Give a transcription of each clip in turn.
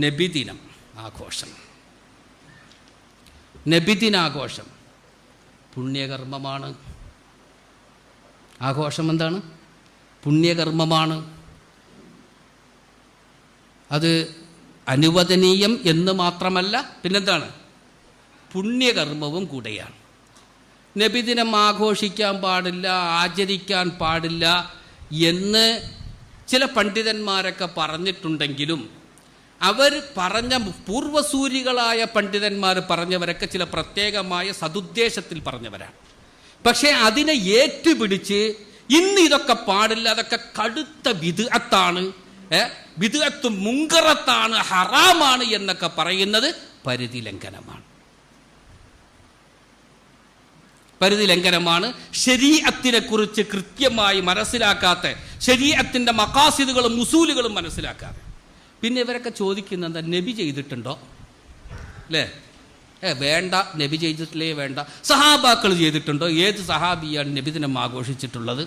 നബിദിനം ആഘോഷം. നബിദിനാഘോഷം പുണ്യകർമ്മമാണ്. ആഘോഷം എന്താണ്? പുണ്യകർമ്മമാണ്. അത് അനുവദനീയം എന്ന് മാത്രമല്ല, പിന്നെന്താണ്? പുണ്യകർമ്മവും കൂടെയാണ്. നബിദിനം ആഘോഷിക്കാൻ പാടില്ല, ആചരിക്കാൻ പാടില്ല എന്ന് ചില പണ്ഡിതന്മാരൊക്കെ പറഞ്ഞിട്ടുണ്ടെങ്കിലും അവർ പറഞ്ഞ പൂർവസൂരികളായ പണ്ഡിതന്മാർ പറഞ്ഞവരൊക്കെ ചില പ്രത്യേകമായ സതുദ്ദേശത്തിൽ പറഞ്ഞവരാണ്. പക്ഷേ അതിനെ ഏറ്റുപിടിച്ച് ഇന്ന് ഇതൊക്കെ പാടില്ല, അതൊക്കെ കടുത്ത ബിദ്അത്താണ്, ബിദ്അത്തും മുങ്കറത്താണ്, ഹറാമാണ് എന്നൊക്കെ പറയുന്നത് പരിധി ലംഘനമാണ്. പരിധി ലംഘനമാണ്. ശരീഅത്തിനെ കുറിച്ച് കൃത്യമായി മനസ്സിലാക്കാത്ത, ശരീഅത്തിന്റെ മഖാസിദുകളും ഉസൂലുകളും മനസ്സിലാക്കാതെ പിന്നെ ഇവരൊക്കെ ചോദിക്കുന്നത് എന്താ? നബി ചെയ്തിട്ടുണ്ടോ? അല്ലേ? വേണ്ട, നബി ചെയ്തിട്ടില്ലേ? വേണ്ട. സഹാബാക്കൾ ചെയ്തിട്ടുണ്ടോ? ഏത് സഹാബിയാണ് നബിദിനം ആഘോഷിച്ചിട്ടുള്ളത്?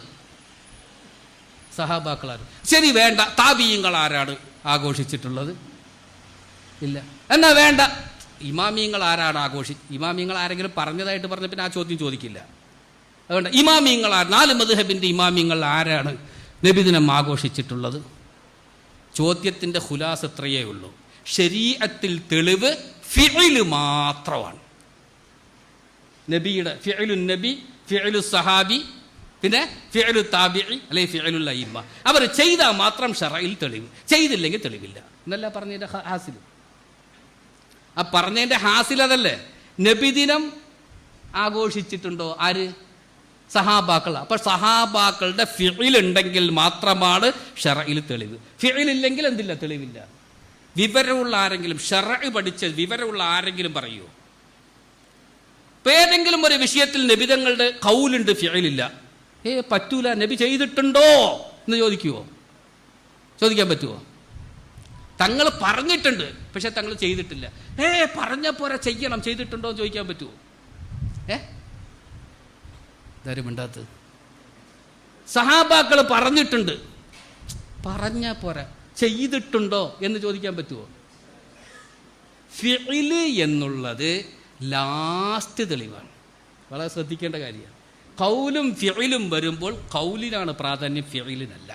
സഹാബാക്കളാണ്. ശരി, വേണ്ട. താബിഈങ്ങൾ ആരാണ് ആഘോഷിച്ചിട്ടുള്ളത്? ഇല്ല. എന്നാ വേണ്ട, ഇമാമിയങ്ങൾ ആരാണ് ഇമാമിയങ്ങൾ ആരെങ്കിലും പറഞ്ഞതായിട്ട് പറഞ്ഞ പിന്നെ ആ ചോദ്യം ചോദിക്കില്ല. അതുകൊണ്ട് ഇമാമിയങ്ങൾ 4 മദ്ഹബിൻ്റെ ഇമാമിയങ്ങൾ ആരാണ് നബിദിനം ആഘോഷിച്ചിട്ടുള്ളത്? ചോദ്യത്തിൻ്റെ ഖുലാസ ഇത്രയേ ഉള്ളൂ. ശരീഅത്തിൽ തെളിവ് ഫിഇല് മാത്രമാണ്. നബിയുടെ ഫിഇലു നബി, ഫിഇലു സഹാബി, പിന്നെ ഫിഇലു താബിഈ അല്ലെങ്കിൽ ഫിഇലുൽ അയിമ്മ. അവർ ചെയ്താൽ മാത്രം ശറഇൽ തെളിവ്, ചെയ്തില്ലെങ്കിൽ തെളിവില്ല എന്നല്ല പറഞ്ഞതിൻ്റെ ഹാസിൽ. ആ പറഞ്ഞതിൻ്റെ ഹാസിൽ അതല്ലേ? നബിദിനം ആഘോഷിച്ചിട്ടുണ്ടോ? ആര്? സഹാബാക്കൾ. അപ്പോൾ സഹാബാക്കളുടെ ഫിഇലുണ്ടെങ്കിൽ മാത്രമാണ് ശറഇൽ തെളിവ്. ഫിഇലില്ലെങ്കിൽ എന്തില്ല? തെളിവില്ല. വിവരമുള്ള ആരെങ്കിലും, ശറഅ് പഠിച്ച വിവരമുള്ള ആരെങ്കിലും പറയുമോ? ഇപ്പം ഏതെങ്കിലും ഒരു വിഷയത്തിൽ നബിതങ്ങളുടെ ഖൗലുണ്ട്, ഫിഇലില്ല, പറ്റൂല, നബി ചെയ്തിട്ടുണ്ടോ എന്ന് ചോദിക്കുമോ? ചോദിക്കാൻ പറ്റുമോ? തങ്ങൾ പറഞ്ഞിട്ടുണ്ട്, പക്ഷെ തങ്ങൾ ചെയ്തിട്ടില്ല. പറഞ്ഞ പോരാ, ചെയ്യണം, ചെയ്തിട്ടുണ്ടോ എന്ന് ചോദിക്കാൻ പറ്റുമോ? ഇതാരും മിണ്ടാത്തത്. സഹാബാക്കൾ പറഞ്ഞിട്ടുണ്ട്, പറഞ്ഞ പോരാ, ചെയ്തിട്ടുണ്ടോ എന്ന് ചോദിക്കാൻ പറ്റുമോ? ഫിഇല് എന്നുള്ളത് ലാസ്റ്റ് തെളിവാണ്. വളരെ ശ്രദ്ധിക്കേണ്ട കാര്യമാണ്. ഖൗലും ഫിഇലും വരുമ്പോൾ ഖൗലിനാണ് പ്രാധാന്യം, ഫിഇലിനല്ല.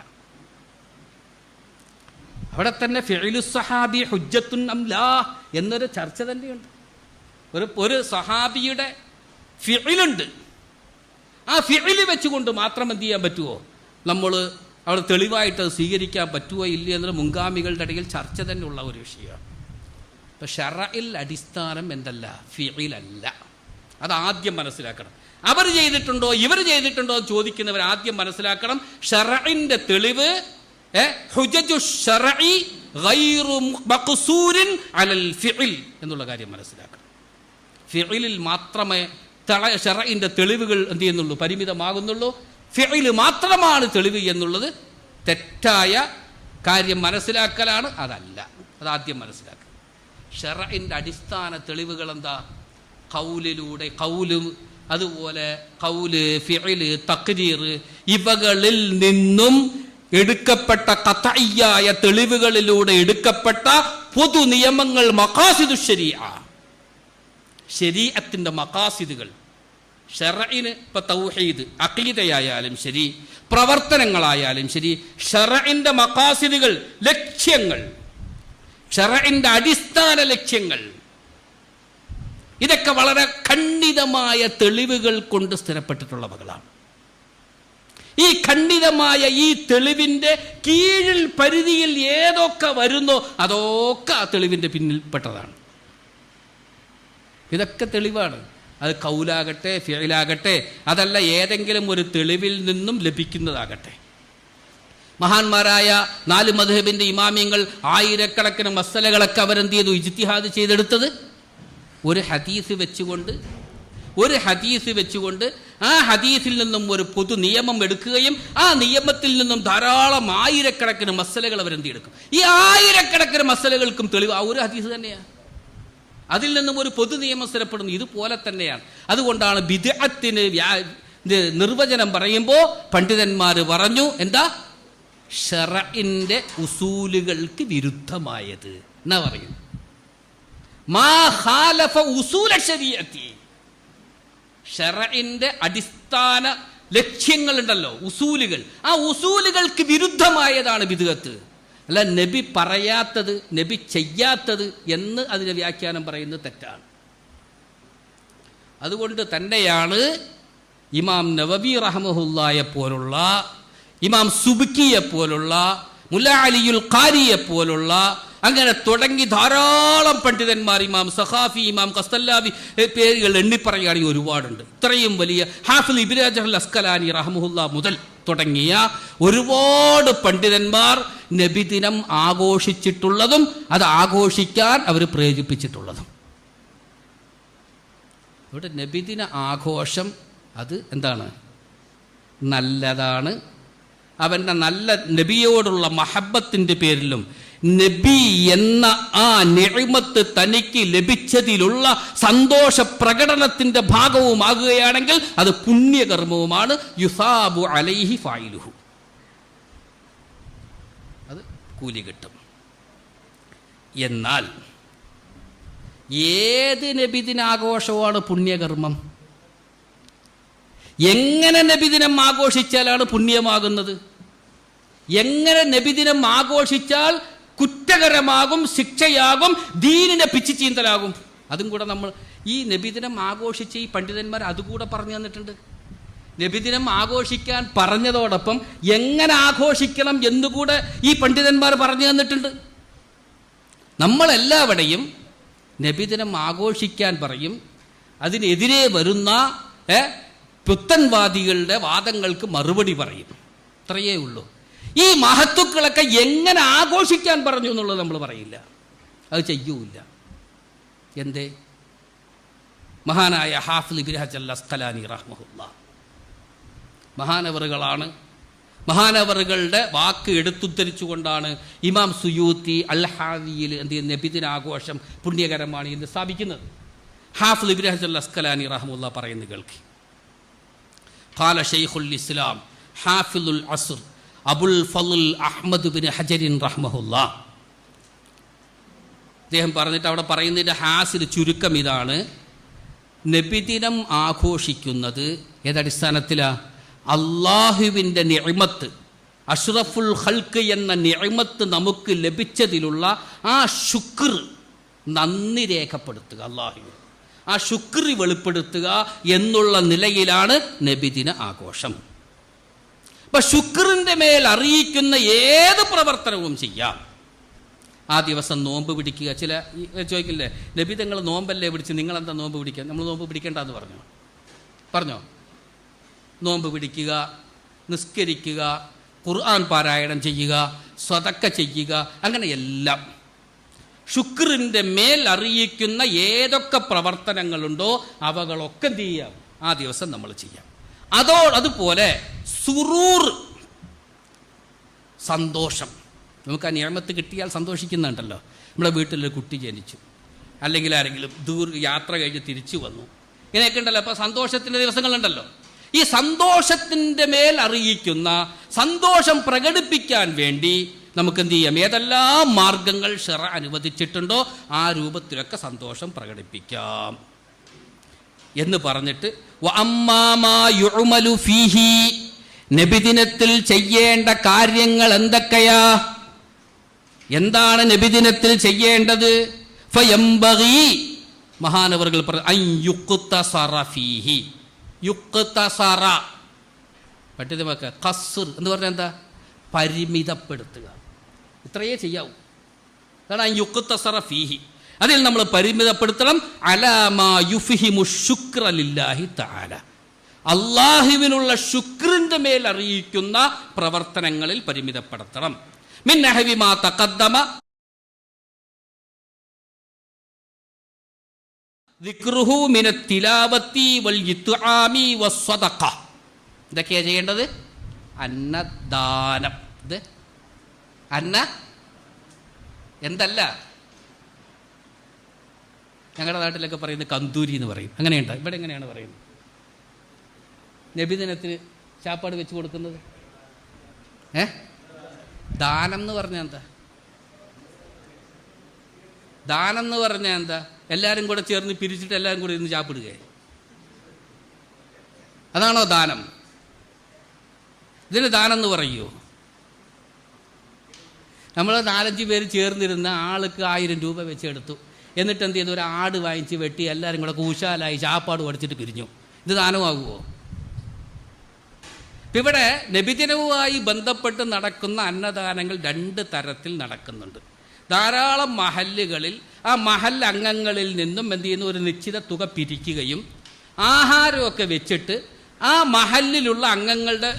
അവിടെ തന്നെ ഫിഇലു സഹാബി ഹുജ്ജത്തുൻ അം ലാ എന്നൊരു ചർച്ച തന്നെയുണ്ട്. ഒരു സഹാബിയുടെ ഫിഇലുണ്ട്, ആ ഫിഇല് വെച്ചുകൊണ്ട് മാത്രം എന്ത് ചെയ്യാൻ പറ്റുമോ? നമ്മൾ അവിടെ തെളിവായിട്ട് അത് സ്വീകരിക്കാൻ പറ്റുമോ ഇല്ല എന്നുള്ള മുൻഗാമികളുടെ ഇടയിൽ ചർച്ച തന്നെ ഉള്ള ഒരു വിഷയമാണ്. ഇപ്പം ശറഇൽ അടിസ്ഥാനം എന്തല്ല? ഫിഇലല്ല. അത് ആദ്യം മനസ്സിലാക്കണം. അവർ ചെയ്തിട്ടുണ്ടോ ഇവർ ചെയ്തിട്ടുണ്ടോ എന്ന് ചോദിക്കുന്നവർ ആദ്യം മനസ്സിലാക്കണം, ശറഇന്റെ തെളിവ് ഹുജജു ശറഇ ഗൈറു മഖ്സൂരിൻ അലൽ ഫിഇൽ എന്നുള്ള കാര്യം മനസ്സിലാക്കണം. ഫിഇലിൽ മാത്രമേ ശറഇന്റെ തെളിവുകൾ എന്ത് ചെയ്യുന്നുള്ളൂ? പരിമിതമാകുന്നുള്ളൂ. ഫിഇല് മാത്രമാണ് തെളിവ് എന്നുള്ളത് തെറ്റായ കാര്യം മനസ്സിലാക്കലാണ്. അതല്ല, അതാദ്യം മനസ്സിലാക്കുക. ശറഇന്റെ അടിസ്ഥാന തെളിവുകൾ എന്താ? ഖൗലിലൂടെ, ഖൗല്, അതുപോലെ ഖൗല്, ഫിഇല്, തഖ്രീർ, ഇവകളിൽ നിന്നും എടുക്കപ്പെട്ട ഖത്ഈയായ തെളിവുകളിലൂടെ എടുക്കപ്പെട്ട പൊതു നിയമങ്ങൾ, മഖാസിദു ശരീഅ, ശരീഅത്തിന്റെ മഖാസിദുകൾ. ശറഇന് ഇപ്പം തൗഹീദ്, അഖീദയായാലും ശരി, പ്രവർത്തനങ്ങളായാലും ശരി, ശറഇന്റെ മഖാസിദുകൾ, ലക്ഷ്യങ്ങൾ, ശറഇന്റെ അടിസ്ഥാന ലക്ഷ്യങ്ങൾ, ഇതൊക്കെ വളരെ ഖണ്ഡിതമായ തെളിവുകൾ കൊണ്ട് സ്ഥിരപ്പെട്ടിട്ടുള്ളവകളാണ്. ഈ ഖണ്ഡിതമായ ഈ തെളിവിന്റെ കീഴിൽ, പരിധിയിൽ ഏതൊക്കെ വരുന്നോ അതൊക്കെ ആ തെളിവിന്റെ പിന്നിൽപ്പെട്ടതാണ്. ഇതൊക്കെ തെളിവാണ്. അത് ഖൗലാകട്ടെ, ഫിഇലാകട്ടെ, അതല്ല ഏതെങ്കിലും ഒരു തെളിവിൽ നിന്നും ലഭിക്കുന്നതാകട്ടെ. മഹാന്മാരായ 4 മദ്ഹബിന്റെ ഇമാമിയങ്ങൾ ആയിരക്കണക്കിന് മസലകളൊക്കെ അവരെന്ത് ചെയ്തു? ഇജ്തിഹാദ് ചെയ്തെടുത്തത് ഒരു ഹദീസ് വെച്ചുകൊണ്ട് ആ ഹദീസിൽ നിന്നും ഒരു പൊതു നിയമം എടുക്കുകയും ആ നിയമത്തിൽ നിന്നും ധാരാളം ആയിരക്കണക്കിന് മസലകൾ അവരെന്ത് എടുക്കും. ഈ ആയിരക്കണക്കിന് മസലകൾക്കും തെളിവ് ആ ഒരു ഹദീസ് തന്നെയാണ്. അതിൽ നിന്നും ഒരു പൊതു നിയമം സ്ഥിരപ്പെടുന്നു. ഇതുപോലെ തന്നെയാണ്. അതുകൊണ്ടാണ് ബിദ്അത്തിന് നിർവചനം പറയുമ്പോൾ പണ്ഡിതന്മാർ പറഞ്ഞു, എന്താ? ഷറഇന്റെ ഉസൂലുകൾക്ക് വിരുദ്ധമായത് എന്നാ പറയുന്നത്. മാ ഖാലഫ ഉസൂല ശരീഅത്തി, ഷറഇന്റെ അടിസ്ഥാന ലക്ഷ്യങ്ങളുണ്ടല്ലോ, ഉസൂലുകൾ, ആ ഉസൂലുകൾക്ക് വിരുദ്ധമായതാണ് ബിദ്അത്ത്. അല്ല നബി പറയാത്തത്, നബി ചെയ്യാത്തത് എന്ന് അതിന്റെ വ്യാഖ്യാനം പറയുന്നത് തെറ്റാണ്. അതുകൊണ്ട് തന്നെയാണ് ഇമാം നവവി റഹ്മഹുല്ലായെ പോലുള്ള, ഇമാം സുബ്കിയെ പോലുള്ള, മുല്ലാ അലിയുൽ ഖാരിയെ പോലുള്ള, അങ്ങനെ തുടങ്ങി ധാരാളം പണ്ഡിതന്മാർ, ഇമാം സഖാഫി, ഇമാം ഖസ്തല്ലാവി, പേരുകൾ എണ്ണിപ്പറയുകയാണെങ്കിൽ ഒരുപാടുണ്ട്. ഇത്രയും വലിയ ഹാഫിൽ ഇബ്നു ഹജർ അൽ അസ്ഖലാനി റഹ്മഹുല്ലാ മുതൽ തുടങ്ങിയ ഒരുപാട് പണ്ഡിതന്മാർ നബിദിനം ആഘോഷിച്ചിട്ടുള്ളതും അത് ആഘോഷിക്കാൻ അവർ പ്രേരിപ്പിച്ചിട്ടുള്ളതും. ഇവിടെ നബിദിന ആഘോഷം അത് എന്താണ്? നല്ലതാണ്. അവൻ്റെ നല്ല നബിയോടുള്ള മഹബത്തിൻ്റെ പേരിലും നബി എന്ന ആ നിഅമത്ത് തനിക്ക് ലഭിച്ചതിലുള്ള സന്തോഷ പ്രകടനത്തിൻ്റെ ഭാഗവുമാകുകയാണെങ്കിൽ അത് പുണ്യകർമ്മവുമാണ്. യുസാബു അലൈഹി ഫായിലുഹു, അത് കൂലി കിട്ടും. എന്നാൽ ഏത് നബിദിനാഘോഷമാണ് പുണ്യകർമ്മം? എങ്ങനെ നബിദിനം ആഘോഷിച്ചാലാണ് പുണ്യമാകുന്നത്? എങ്ങനെ നബിദിനം ആഘോഷിച്ചാൽ കുറ്റകരമാകും, ശിക്ഷയാകും, ദീനിനെ പിച്ചു ചീന്തലാകും? അതും കൂടെ നമ്മൾ ഈ നബിദിനം ആഘോഷിച്ച് ഈ പണ്ഡിതന്മാർ അതുകൂടെ പറഞ്ഞു തന്നിട്ടുണ്ട്. നബിദിനം ആഘോഷിക്കാൻ പറഞ്ഞതോടൊപ്പം എങ്ങനെ ആഘോഷിക്കണം എന്നുകൂടെ ഈ പണ്ഡിതന്മാർ പറഞ്ഞു തന്നിട്ടുണ്ട്. നമ്മളെല്ലാവരുടെയും നബിദിനം ആഘോഷിക്കാൻ പറയും, അതിനെതിരെ വരുന്ന പുത്തൻവാദികളുടെ വാദങ്ങൾക്ക് മറുപടി പറയും. അത്രയേ ഉള്ളൂ. ഈ മഹത്തുക്കളൊക്കെ എങ്ങനെ ആഘോഷിക്കാൻ പറഞ്ഞു എന്നുള്ളത് നമ്മൾ പറയില്ല, അത് ചെയ്യൂല. എന്തേ? മഹാനായ ഹാഫിൽ ഇബ്നു ഹജർ അൽ അസ്ഖലാനി റഹ്മഹുല്ലാ മഹാനവറുകളാണ്. മഹാനവറുകളുടെ വാക്ക് എടുത്തുദ്ധരിച്ചുകൊണ്ടാണ് ഇമാം സുയൂത്തി അൽ ഹാദിയിൽ എന്ത് ചെയ്യുന്ന നബിദിനാഘോഷം പുണ്യകരമാണ് എന്ന് സ്ഥാപിക്കുന്നത്. ഹാഫിൽ ഇബ്നു ഹജർ അൽ അസ്ഖലാനി റഹ്മഹുല്ലാ പറയുന്നത് കേൾക്കി. ഖാല ശൈഖുൽ ഇസ്ലാം ഹാഫിളുൽ അസ്ർ അബുൽ ഫളൽ അഹ്മദ് ബിൻ ഹജരിൻ റഹ്മഹുല്ലാ. അദ്ദേഹം പറഞ്ഞിട്ട് അവിടെ പറയുന്നതിൻ്റെ ഹാസിൽ ചുരുക്കം ഇതാണ്: നബിദിനം ആഘോഷിക്കുന്നത് ഏതടിസ്ഥാനത്തിലാണ്? അള്ളാഹുവിൻ്റെ നിഅമത്ത്, അഷ്റഫുൽ ഖൽഖ് എന്ന നിഅമത്ത് നമുക്ക് ലഭിച്ചതിലുള്ള ആ ശുക്ർ, നന്ദി രേഖപ്പെടുത്തുക, അള്ളാഹുവിന് ആ ശുക്ർ വെളിപ്പെടുത്തുക എന്നുള്ള നിലയിലാണ് നബിദിന ആഘോഷം. അപ്പം ശുക്രിൻ്റെ മേൽ അറിയിക്കുന്ന ഏത് പ്രവർത്തനവും ചെയ്യാം. ആ ദിവസം നോമ്പ് പിടിക്കുക. ചില ചോദിക്കില്ലേ, നബി തങ്ങൾ നോമ്പല്ലേ പിടിച്ച്, നിങ്ങളെന്താ നോമ്പ് പിടിക്കുക? നമ്മൾ നോമ്പ് പിടിക്കേണ്ടെന്ന് പറഞ്ഞോ? നോമ്പ് പിടിക്കുക, നിസ്കരിക്കുക, ഖുർആൻ പാരായണം ചെയ്യുക, സ്വതക്ക ചെയ്യുക, അങ്ങനെ എല്ലാം ശുക്രിൻ്റെ മേൽ അറിയിക്കുന്ന ഏതൊക്കെ പ്രവർത്തനങ്ങളുണ്ടോ അവകളൊക്കെ എന്ത് ചെയ്യാം? ആ ദിവസം നമ്മൾ ചെയ്യാം. അതുപോലെ സുറൂർ, സന്തോഷം. നമുക്ക് ആ നിഅമത്ത് കിട്ടിയാൽ സന്തോഷിക്കുന്നുണ്ടല്ലോ. നമ്മുടെ വീട്ടിലൊരു കുട്ടി ജനിച്ചു, അല്ലെങ്കിൽ ആരെങ്കിലും യാത്ര കഴിഞ്ഞ് തിരിച്ചു വന്നു, ഇങ്ങനെയൊക്കെ ഉണ്ടല്ലോ. അപ്പോൾ സന്തോഷത്തിൻ്റെ ദിവസങ്ങളുണ്ടല്ലോ. ഈ സന്തോഷത്തിൻ്റെ മേൽ അറിയിക്കുന്ന, സന്തോഷം പ്രകടിപ്പിക്കാൻ വേണ്ടി നമുക്ക് എന്ത് ചെയ്യാം? ഏതെല്ലാം മാർഗങ്ങൾ ശറഅ അനുവദിച്ചിട്ടുണ്ടോ ആ രൂപത്തിലൊക്കെ സന്തോഷം പ്രകടിപ്പിക്കാം എന്ന് പറഞ്ഞിട്ട് നബിദിനത്തിൽ ചെയ്യേണ്ട കാര്യങ്ങൾ എന്തൊക്കെയാ? എന്താണ് നബിദിനത്തിൽ ചെയ്യേണ്ടത്? ഫയംബഗി, മഹാനവറുകൾ യുക്തസറ, പണ്ഡിതമൊക്കെ ഖസ്ർ എന്ന് പറഞ്ഞാൽ എന്താ? പരിമിതപ്പെടുത്തുക. ഇത്രയേ ചെയ്യാവൂ. അതാണ് യുക്തസറ ഫീഹി. അതിൽ നമ്മൾ പരിമിതപ്പെടുത്തണം. അലാമാ യുഫ്ഹിമു ശുക്ര ലില്ലാഹി തആല, അള്ളാഹുവിനുള്ള ശുക്രിന്റെ മേൽ അറിയിക്കുന്ന പ്രവർത്തനങ്ങളിൽ പരിമിതപ്പെടുത്തണം. മിൻ നഹവി മാ തഖദ്ദമ ദിക്റുഹു മിനത് തിലാവത്തി വൽ ഇത്ആമി വസ്സദഖ. ഇതൊക്കെയാണ് ചെയ്യേണ്ടത്. അന്നദാനം. ഇത് എന്തല്ല, ഞങ്ങളുടെ നാട്ടിലൊക്കെ പറയുന്നത് കന്തൂരി എന്ന് പറയും. അങ്ങനെയുണ്ട്. ഇവിടെ എങ്ങനെയാണ് പറയുന്നത്? നബിദിനത്തിന് ചാപ്പാട് വെച്ച് കൊടുക്കുന്നത് ദാനം എന്ന് പറഞ്ഞാൽ എന്താ? ദാനം എന്ന് പറഞ്ഞാൽ എന്താ? എല്ലാവരും കൂടെ ചേർന്ന് പിരിച്ചിട്ട് എല്ലാവരും കൂടെ ഇരുന്ന് ചാപ്പിടുകയെ, അതാണോ ദാനം? ഇതിന് ദാനം എന്ന് പറയുമോ? നമ്മൾ 4-5 പേര് ചേർന്നിരുന്ന ആൾക്ക് 1000 രൂപ വെച്ചെടുത്തു, എന്നിട്ട് എന്ത് ചെയ്തു? ഒരു ആട് വാങ്ങിച്ച് വെട്ടി എല്ലാവരും കൂടെ കൂശാലായി ചാപ്പാട് പഠിച്ചിട്ട് പിരിഞ്ഞു. ഇത് ദാനമാകുമോ? ഇവിടെ നബിദിനവുമായി ബന്ധപ്പെട്ട് നടക്കുന്ന അന്നദാനങ്ങൾ 2 തരത്തിൽ നടക്കുന്നുണ്ട്. ധാരാളം മഹല്ലുകളിൽ ആ മഹല്ല് അംഗങ്ങളിൽ നിന്നും എന്ത് ചെയ്യുന്നു? ഒരു നിശ്ചിത തുക പിരിക്കുകയും ആഹാരമൊക്കെ വെച്ചിട്ട് ആ മഹല്ലിലുള്ള അംഗങ്ങളുടെ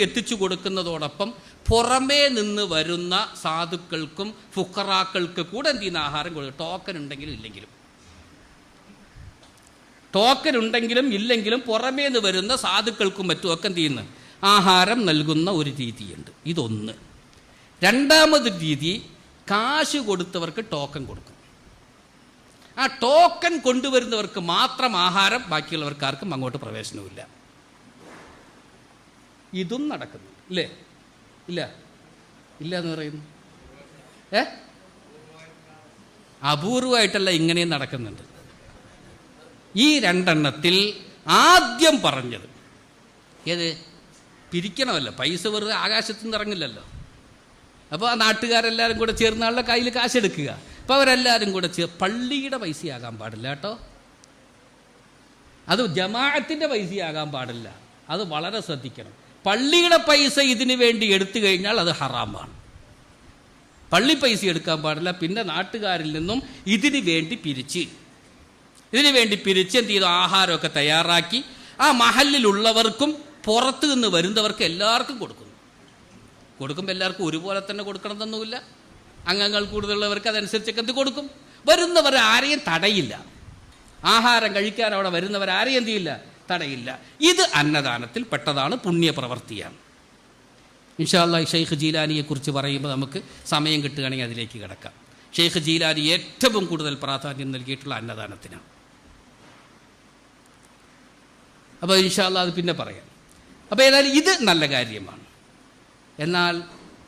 എത്തിച്ചു കൊടുക്കുന്നതോടൊപ്പം പുറമേ നിന്ന് വരുന്ന സാധുക്കൾക്കും ഫുഖറാക്കൾക്ക് കൂടെ എന്ത് ചെയ്യുന്ന ആഹാരം കൊടുക്കും. ടോക്കൻ ഉണ്ടെങ്കിലും ഇല്ലെങ്കിലും, ടോക്കൻ ഉണ്ടെങ്കിലും ഇല്ലെങ്കിലും പുറമേ നിന്ന് വരുന്ന സാധുക്കൾക്കും മറ്റുമൊക്കെ എന്ത് ചെയ്യുന്നു? ആഹാരം നൽകുന്ന ഒരു രീതിയുണ്ട്. ഇതൊന്ന്. രണ്ടാമത് രീതി, കാശ് കൊടുത്തവർക്ക് ടോക്കൻ കൊടുക്കും. ആ ടോക്കൻ കൊണ്ടുവരുന്നവർക്ക് മാത്രം ആഹാരം, ബാക്കിയുള്ളവർക്ക് ആർക്കും അങ്ങോട്ട് പ്രവേശനവുമില്ല. ഇതും നടക്കുന്നു. ഇല്ലേ? ഇല്ല ഇല്ല എന്ന് പറയുന്നു. അപൂർവമായിട്ടല്ല, ഇങ്ങനെയും നടക്കുന്നുണ്ട്. ഈ 2 എണ്ണത്തിൽ ആദ്യം പറഞ്ഞത് ഏത്? പിരിക്കണമല്ലോ, പൈസ വെറുതെ ആകാശത്തു നിന്ന് ഇറങ്ങില്ലല്ലോ. അപ്പോൾ ആ നാട്ടുകാരെല്ലാവരും കൂടെ ചേർന്ന ആളുടെ കയ്യിൽ കാശെടുക്കുക. അപ്പോൾ അവരെല്ലാവരും കൂടെ പള്ളിയുടെ പൈസയാകാൻ പാടില്ല കേട്ടോ, അത് ജമാഅത്തിൻ്റെ പൈസയാകാൻ പാടില്ല. അത് വളരെ ശ്രദ്ധിക്കണം. പള്ളിയുടെ പൈസ ഇതിനു വേണ്ടി എടുത്തു കഴിഞ്ഞാൽ അത് ഹറാമാണ്. പള്ളി പൈസ എടുക്കാൻ പാടില്ല. പിന്നെ നാട്ടുകാരിൽ നിന്നും ഇതിനു വേണ്ടി പിരിച്ച് എന്ത് ചെയ്തു? ആഹാരമൊക്കെ തയ്യാറാക്കി ആ മഹല്ലിലുള്ളവർക്കും പുറത്തു നിന്ന് വരുന്നവർക്ക് എല്ലാവർക്കും കൊടുക്കുമ്പോൾ എല്ലാവർക്കും ഒരുപോലെ തന്നെ കൊടുക്കണമെന്നൊന്നുമില്ല. അംഗങ്ങൾ കൂടുതലുള്ളവർക്ക് അതനുസരിച്ചൊക്കെ എന്ത് കൊടുക്കും? വരുന്നവർ ആരെയും തടയില്ല. ആഹാരം കഴിക്കാൻ അവിടെ വരുന്നവർ ആരെയും എന്ത് ചെയ്യില്ല? തടയില്ല. ഇത് അന്നദാനത്തിൽ പെട്ടതാണ്, പുണ്യപ്രവർത്തിയാണ്. ഇൻഷാ അല്ലാഹ് ഷെയ്ഖ് ജീലാനിയെ കുറിച്ച് പറയുമ്പോൾ നമുക്ക് സമയം കിട്ടുകയാണെങ്കിൽ അതിലേക്ക് കിടക്കാം. ഷെയ്ഖ് ജീലാനി ഏറ്റവും കൂടുതൽ പ്രാധാന്യം നൽകിയിട്ടുള്ള അന്നദാനത്തിനാണ്. അപ്പോൾ ഇൻഷാ അല്ലാഹ് അത് പിന്നെ പറയാം. അപ്പോൾ ഏതായാലും ഇത് നല്ല കാര്യമാണ്. എന്നാൽ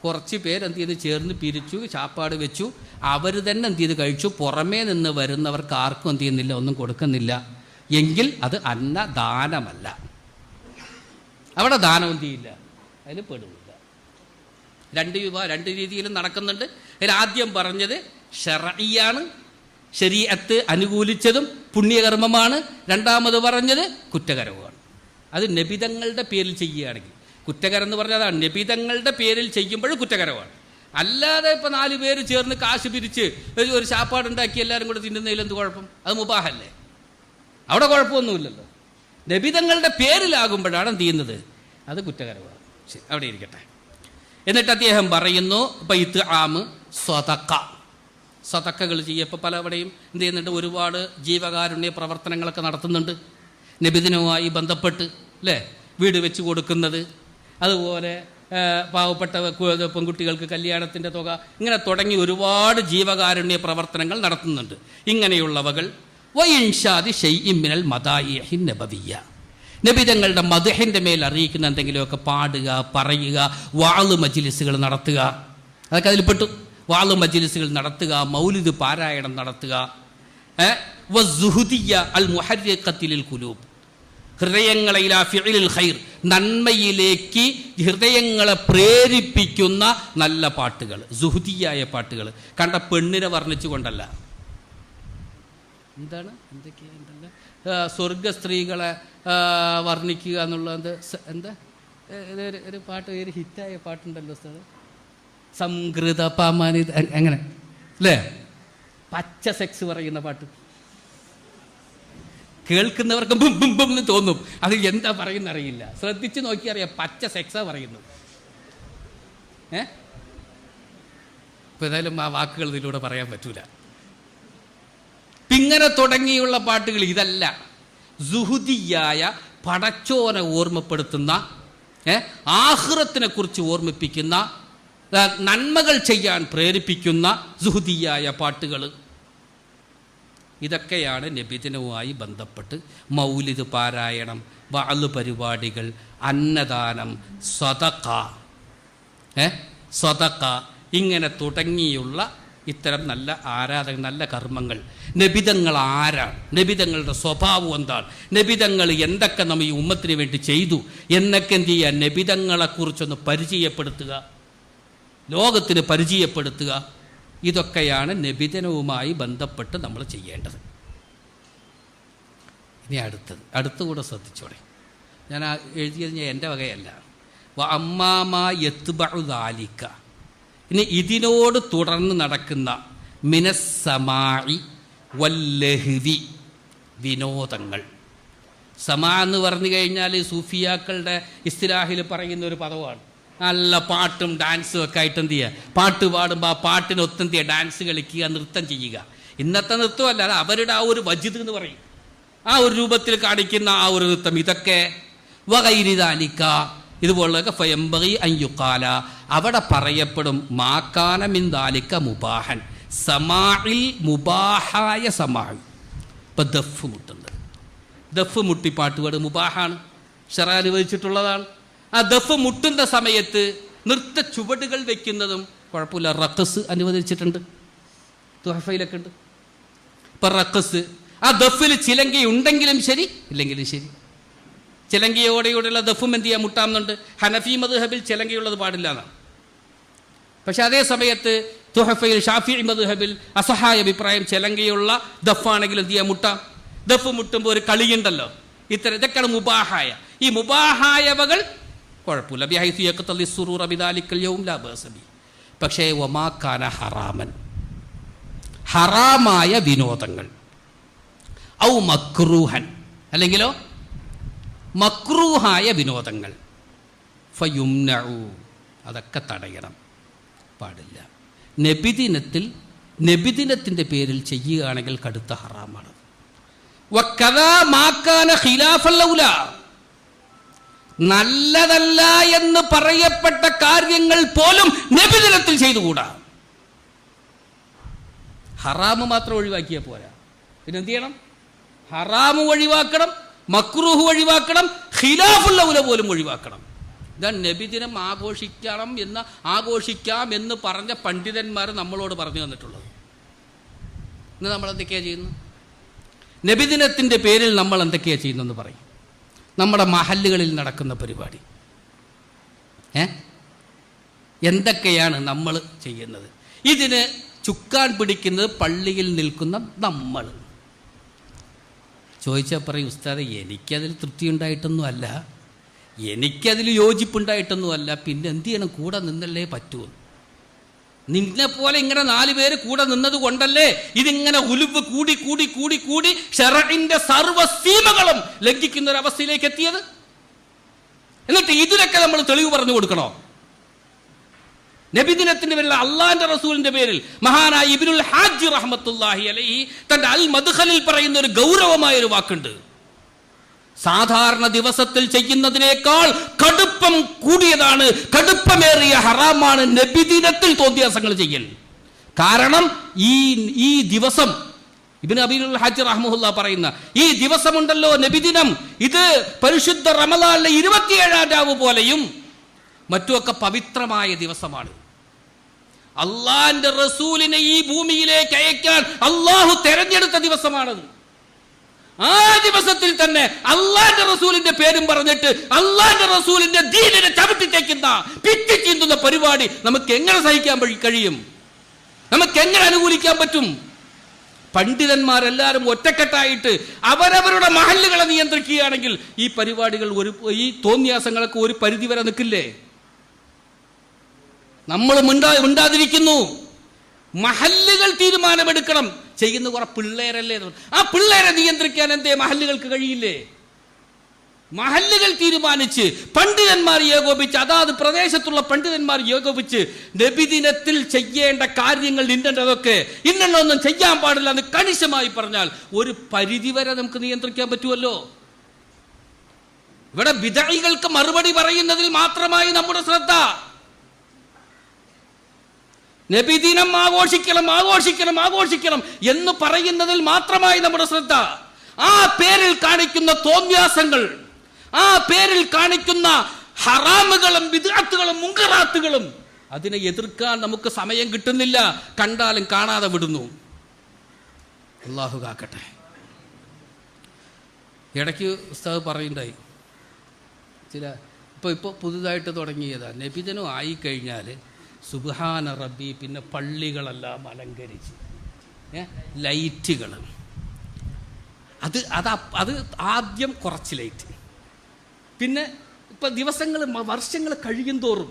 കുറച്ച് പേരെന്ത് ചെയ്ത് ചേർന്ന് പിരിച്ചു, ചാപ്പാട് വെച്ചു, അവർ തന്നെ എന്ത് ചെയ്ത് കഴിച്ചു. പുറമേ നിന്ന് വരുന്നവർക്ക് ആർക്കും എന്ത് ചെയ്യുന്നില്ല, ഒന്നും കൊടുക്കുന്നില്ല എങ്കിൽ അത് അന്നദാനമല്ല. അവിടെ ദാനം എന്ത് ചെയ്യില്ല, അതിൽ പെടുന്നില്ല. 2 രീതിയിലും നടക്കുന്നുണ്ട്. അതിൽ ആദ്യം പറഞ്ഞത് ശർഈയാണ്, ശരീഅത്ത് അനുകൂലിച്ചതും പുണ്യകർമ്മമാണ്. രണ്ടാമത് പറഞ്ഞത് കുറ്റകരവുമാണ്. അത് നബിതങ്ങളുടെ പേരിൽ ചെയ്യുകയാണെങ്കിൽ കുറ്റകരം എന്ന് പറഞ്ഞാൽ അതാണ്. നബിതങ്ങളുടെ പേരിൽ ചെയ്യുമ്പോഴും കുറ്റകരമാണ്. അല്ലാതെ ഇപ്പോൾ 4 പേര് ചേർന്ന് കാശ് പിരിച്ച് ഒരു ചാപ്പാടുണ്ടാക്കി എല്ലാവരും കൂടെ തിന്നുന്നതിൽ എന്ത് കുഴപ്പം? അത് മുബാഹല്ലേ, അവിടെ കുഴപ്പമൊന്നുമില്ലല്ലോ. നബിതങ്ങളുടെ പേരിലാകുമ്പോഴാണ് എന്ത് ചെയ്യുന്നത്? അത് കുറ്റകരമാണ്. ശരി, അവിടെ ഇരിക്കട്ടെ. എന്നിട്ട് അദ്ദേഹം പറയുന്നു, ഇത്ആം സദഖകൾ ചെയ്യപ്പോൾ പലവിടെയും എന്ത് ചെയ്യുന്നുണ്ട്? ഒരുപാട് ജീവകാരുണ്യ പ്രവർത്തനങ്ങളൊക്കെ നടത്തുന്നുണ്ട് നബിദിനവുമായി ബന്ധപ്പെട്ട്, അല്ലേ? വീട് വെച്ച് കൊടുക്കുന്നത്, അതുപോലെ പാവപ്പെട്ട പെൺകുട്ടികൾക്ക് കല്യാണത്തിൻ്റെ തുക, ഇങ്ങനെ തുടങ്ങി ഒരുപാട് ജീവകാരുണ്യ പ്രവർത്തനങ്ങൾ നടത്തുന്നുണ്ട്. ഇങ്ങനെയുള്ളവകൾ വഇൻഷാദി ശൈഇൻ മിനൽ മദായിഹി നബവിയ്യ, നബിതങ്ങളുടെ മദ്ഹിൻ്റെ മേൽ അറിയിക്കുന്ന എന്തെങ്കിലുമൊക്കെ പാടുക, പറയുക, വാള് മജ്ലിസുകൾ നടത്തുക, അതൊക്കെ അതിൽപ്പെട്ടു. വാള് മജ്ലിസുകൾ നടത്തുക, മൗലിദ് പാരായണം നടത്തുക, വസ്സുഹുദിയ്യ അൽ മുഹർരിഖത്തി ലിൽ ഖുലൂബ്, ഹൃദയങ്ങളെ ഇലാ ഫിഇലിൽ ഖൈർ, നന്മയിലേക്ക് ഹൃദയങ്ങളെ പ്രേരിപ്പിക്കുന്ന നല്ല പാട്ടുകൾ, സുഹുദിയായ പാട്ടുകൾ. കണ്ട പെണ്ണിനെ വർണ്ണിച്ചുകൊണ്ടല്ല, എന്തൊക്കെയുണ്ടല്ലോ സ്വർഗ സ്ത്രീകളെ വർണ്ണിക്കുക എന്നുള്ളത്. എന്താ ഒരു പാട്ട്, ഒരു ഹിറ്റായ പാട്ടുണ്ടല്ലോ സ്ഥലം, സംകൃത പമാനിത, അങ്ങനെ അല്ലേ? പച്ച സെക്സ് പറയുന്ന പാട്ട് കേൾക്കുന്നവർക്ക് ബും ബും ബും എന്ന് തോന്നും. അത് എന്താ പറയുന്ന അറിയില്ല. ശ്രദ്ധിച്ച് നോക്കിയറിയാം, പച്ച സെക്സാ പറയുന്നത്. ഇപ്പം ഏതായാലും ആ വാക്കുകൾ ഇതിലൂടെ പറയാൻ പറ്റൂല. ഇങ്ങനെ തുടങ്ങിയുള്ള പാട്ടുകൾ ഇതല്ല. സുഹുദിയായ, പടച്ചോനെ ഓർമ്മപ്പെടുത്തുന്ന, ആഖിറത്തിനെ കുറിച്ച് ഓർമ്മിപ്പിക്കുന്ന, നന്മകൾ ചെയ്യാൻ പ്രേരിപ്പിക്കുന്ന സുഹുദിയായ പാട്ടുകൾ. ഇതൊക്കെയാണ് നബിദിനവുമായി ബന്ധപ്പെട്ട് മൗലിദ് പാരായണം, വഅള് പരിപാടികൾ, അന്നദാനം, സദഖ, സദഖ, ഇങ്ങനെ തുടങ്ങിയുള്ള ഇത്തരം നല്ല നല്ല കർമ്മങ്ങൾ. നബിതങ്ങൾ ആരാണ്, നബിതങ്ങളുടെ സ്വഭാവം എന്താണ്, നബിതങ്ങൾ എന്തൊക്കെ നമ്മൾ ഈ ഉമ്മത്തിന് വേണ്ടി ചെയ്തു എന്നൊക്കെ എന്ത് ചെയ്യുക, നബിതങ്ങളെക്കുറിച്ചൊന്ന് പരിചയപ്പെടുത്തുക, ലോകത്തിന് പരിചയപ്പെടുത്തുക. ഇതൊക്കെയാണ് നബിദിനവുമായി ബന്ധപ്പെട്ട് നമ്മൾ ചെയ്യേണ്ടത്. ഇനി അടുത്തുകൂടെ ശ്രദ്ധിച്ചോടെ. ഞാൻ എഴുതിയത് എൻ്റെ വകയല്ല. അമ്മാമ യത്ബഉദാലിക, ഇനി ഇതിനോട് തുടർന്ന് നടക്കുന്ന മിനസ്സമാഇ വല്ലഹ്വി, വിനോദങ്ങൾ. സമാ എന്ന് പറഞ്ഞു കഴിഞ്ഞാൽ സൂഫിയാക്കളുടെ ഇസ്തിലാഹിൽ പറയുന്ന ഒരു പദമാണ്. നല്ല പാട്ടും ഡാൻസും ഒക്കെ ആയിട്ട് എന്ത് ചെയ്യുക, പാട്ട് പാടുമ്പോൾ ആ പാട്ടിനൊത്തെന്ത് ചെയ്യുക, ഡാൻസ് കളിക്കുക, നൃത്തം ചെയ്യുക. ഇന്നത്തെ നൃത്തമല്ല, അത് അവരുടെ ആ ഒരു വജിദ് എന്ന് പറയും, ആ ഒരു രൂപത്തിൽ കാണിക്കുന്ന ആ ഒരു നൃത്തം. ഇതൊക്കെ വഗൈരി ദാലിക, ഇതുപോലുള്ളതൊക്കെ ഫയംബഗി അൻ യുഖാല, അവിടെ പറയപ്പെടും മാകാന മിൻ ദാലിക മുബാഹൻ, സമാഇൽ മുബാഹായ സമാഇ. ഇപ്പം ദഫ് മുട്ടുന്നത്, ദഫ് മുട്ടി പാട്ടുപാട് മുബാഹാണ്, ശറഅ അനുവദിച്ചിട്ടുള്ളതാണ്. ആ ദഫ് മുട്ടുന്ന സമയത്ത് നൃത്ത ചുവടുകൾ വെക്കുന്നതും കുഴപ്പമില്ല. റഖസ് അനുവദിച്ചിട്ടുണ്ട്, തുഹഫയിലൊക്കെ ഉണ്ട്. ഇപ്പം റഖസ്, ആ ദഫിൽ ചിലങ്കി ഉണ്ടെങ്കിലും ശരി ഇല്ലെങ്കിലും ശരി. ചിലങ്കയോടെയുള്ള ദഫും എന്ത് ചെയ്യാൻ മുട്ടാമെന്നുണ്ട്. ഹനഫി മദ്ഹബിൽ ചിലങ്കയുള്ളത് പാടില്ല എന്നാണ്. പക്ഷെ അതേ സമയത്ത് തുഹഫയിൽ ഷാഫിഈ മദ്ഹബിൽ അസഹായ അഭിപ്രായം ചിലങ്കയുള്ള ദഫാണെങ്കിൽ എന്ത് ചെയ്യാൻ മുട്ടാം. ദഫ് മുട്ടുമ്പോൾ ഒരു കളിയുണ്ടല്ലോ, ഇതൊക്കെയാണ് മുബാഹായ. ഈ മുബാഹായവകൾ കുഴപ്പമില്ല. ബിഹൈസു യഖ്തലി സുറൂറ ബിദാലിക്കൽ യൗം ലാ ബഅസ ബി. പക്ഷേ വമാ കാന ഹറാമൻ, ഹറാമായ വിനോദങ്ങൾ, ഔ മക്രൂഹൻ, അല്ലെങ്കിലോ മക്രൂഹായ വിനോദങ്ങൾ, ഫയുംനഉ, അതൊക്കെ തടയണം, പാടില്ല. നബിദിനത്തിൻ്റെ പേരിൽ ചെയ്യുകയാണെങ്കിൽ കടുത്ത ഹറാമാണ്. വകദാ മാ കാന ഖിലാഫൽ ഔലാ, നല്ലതല്ല എന്ന് പറയപ്പെട്ട കാര്യങ്ങൾ പോലും നബിദിനത്തിൽ ചെയ്തുകൂടാ. ഹറാമ് മാത്രം ഒഴിവാക്കിയാൽ പോരാ, പിന്നെ എന്ത് ചെയ്യണം? ഹറാമ് ഒഴിവാക്കണം, മക്രൂഹ് ഒഴിവാക്കണം, ഖിലാഫുൽ ഔല പോലും ഒഴിവാക്കണം. ഇതാണ് നബിദിനം ആഘോഷിക്കാം എന്ന് പറഞ്ഞ പണ്ഡിതന്മാർ നമ്മളോട് പറഞ്ഞു തന്നിട്ടുള്ളത്. ഇന്ന് നമ്മൾ എന്തൊക്കെയാണ് ചെയ്യുന്നത്? നബിദിനത്തിൻ്റെ പേരിൽ നമ്മൾ എന്തൊക്കെയാണ് ചെയ്യുന്നതെന്ന് പറയും. നമ്മുടെ മഹല്ലുകളിൽ നടക്കുന്ന പരിപാടി എന്തൊക്കെയാണ് നമ്മൾ ചെയ്യുന്നത്? ഇതിന് ചുക്കാൻ പിടിക്കുന്നത് പള്ളിയിൽ നിൽക്കുന്ന നമ്മൾ. ചോദിച്ചാൽ പറയും, ഉസ്താദെ എനിക്കതിൽ തൃപ്തി ഉണ്ടായിട്ടൊന്നും അല്ല, എനിക്കതിൽ യോജിപ്പുണ്ടായിട്ടൊന്നും അല്ല, പിന്നെ എന്ത് ചെയ്യണം? കൂടെ നിന്നല്ലേ പറ്റുമോ? നിന്നെ പോലെ ഇങ്ങനെ 4 പേര് കൂടെ നിന്നത് കൊണ്ടല്ലേ ഇതിങ്ങനെ ഉലുവ് കൂടി കൂടി കൂടി കൂടി ശറഇന്റെ സർവ്വ സീമകളും ലംഘിക്കുന്ന ഒരു അവസ്ഥയിലേക്ക് എത്തിയത്. എന്നിട്ട് ഇതിനൊക്കെ നമ്മൾ തെളിവ് പറഞ്ഞു കൊടുക്കണോ? നബിദിനത്തിന്റെ പേരിൽ, അള്ളാന്റെ റസൂലിന്റെ പേരിൽ മഹാനായ ഇബ്നുൽ ഹാജ് റഹ്മത്തുള്ളാഹി അലൈഹി തന്റെ അൽ മദ്ഖലിൽ പറയുന്ന ഒരു ഗൗരവമായ ഒരു വാക്കുണ്ട്. സാധാരണ ദിവസത്തിൽ ചെയ്യുന്നതിനേക്കാൾ കടുപ്പം കൂടിയതാണ്, കടുപ്പമേറിയ ഹറാമാണ് നബിദിനത്തിൽ തോന്നിയാസങ്ങൾ ചെയ്യൽ. കാരണം ഈ ദിവസം, ഇബ്നു അബീൽ ഹാജ് റഹ്മത്തുള്ളാഹി പറയുന്ന ഈ ദിവസമുണ്ടല്ലോ നബിദിനം, ഇത് പരിശുദ്ധ റമളാനിലെ 27-ാം രാവ് പോലെയും മറ്റുമൊക്കെ പവിത്രമായ ദിവസമാണ്. അള്ളാന്റെ റസൂലിനെ ഈ ഭൂമിയിലേക്ക് അയക്കാൻ അള്ളാഹു തെരഞ്ഞെടുത്ത ദിവസമാണത്. ആ ദിവസത്തിൽ തന്നെ അള്ളാന്റെ റസൂലിന്റെ പേരും പറഞ്ഞിട്ട് അള്ളാന്റെ റസൂലിന്റെ ദീനിനെ ചവിട്ടിത്തേക്കുന്ന, പിറ്റിച്ചീന്തുന്ന പരിപാടി നമുക്ക് എങ്ങനെ സഹിക്കാൻ കഴിയും? നമുക്ക് എങ്ങനെ അനുകൂലിക്കാൻ പറ്റും? പണ്ഡിതന്മാരെല്ലാവരും ഒറ്റക്കെട്ടായിട്ട് അവരവരുടെ മഹല്ലുകളെ നിയന്ത്രിക്കുകയാണെങ്കിൽ ഈ പരിപാടികൾ, ഈ തോന്നിയാസങ്ങളൊക്കെ ഒരു പരിധി വരെ നിൽക്കില്ലേ? നമ്മൾ മിണ്ടാതിരിക്കുന്നു. മഹല്ലുകൾ തീരുമാനമെടുക്കണം. ചെയ്യുന്ന കുറെ പിള്ളേരല്ലേ, ആ പിള്ളേരെ നിയന്ത്രിക്കാൻ എന്തേ മഹല്ലുകൾക്ക് കഴിയില്ലേ? മഹല്ലുകൾ തീരുമാനിച്ച് പണ്ഡിതന്മാർ ഏകോപിച്ച്, അതാത് പ്രദേശത്തുള്ള പണ്ഡിതന്മാർ ഏകോപിച്ച് നബിദിനത്തിൽ ചെയ്യേണ്ട കാര്യങ്ങൾ ഇന്നതൊക്കെ, ഇന്നൊന്നും ചെയ്യാൻ പാടില്ല എന്ന് കണിശമായി പറഞ്ഞാൽ ഒരു പരിധിവരെ നമുക്ക് നിയന്ത്രിക്കാൻ പറ്റുമല്ലോ. ഇവിടെ ബിദഈകൾക്ക് മറുപടി പറയുന്നതിൽ മാത്രമായി നമ്മുടെ ശ്രദ്ധ. നബിദിനം ആഘോഷിക്കണം ആഘോഷിക്കണം ആഘോഷിക്കണം എന്ന് പറയുന്നതിൽ മാത്രമായി നമ്മുടെ ശ്രദ്ധ. ആ പേരിൽ കാണിക്കുന്ന തോന്യാസങ്ങൾ, ആ പേരിൽ കാണിക്കുന്ന ഹറാമുകളും ബിദ്അത്തുകളും മുങ്കറാത്തുകളും, അതിനെ എതിർക്കാൻ നമുക്ക് സമയം കിട്ടുന്നില്ല, കണ്ടാലും കാണാതെ വിടുന്നു. അല്ലാഹു കാക്കട്ടെ. ഇടയ്ക്ക് ഉസ്താദ് പറയുണ്ടായി, ഇപ്പോൾ പുതുതായിട്ട് തുടങ്ങിയതാണ്, നബിദിനം ആയിക്കഴിഞ്ഞാൽ സുബ്ഹാന റബ്ബി, പിന്നെ പള്ളികളെല്ലാം അലങ്കരിച്ച് ലൈറ്റുകൾ, അത് ആദ്യം കുറച്ച് ലൈറ്റ്, പിന്നെ ഇപ്പം വർഷങ്ങൾ കഴിയും തോറും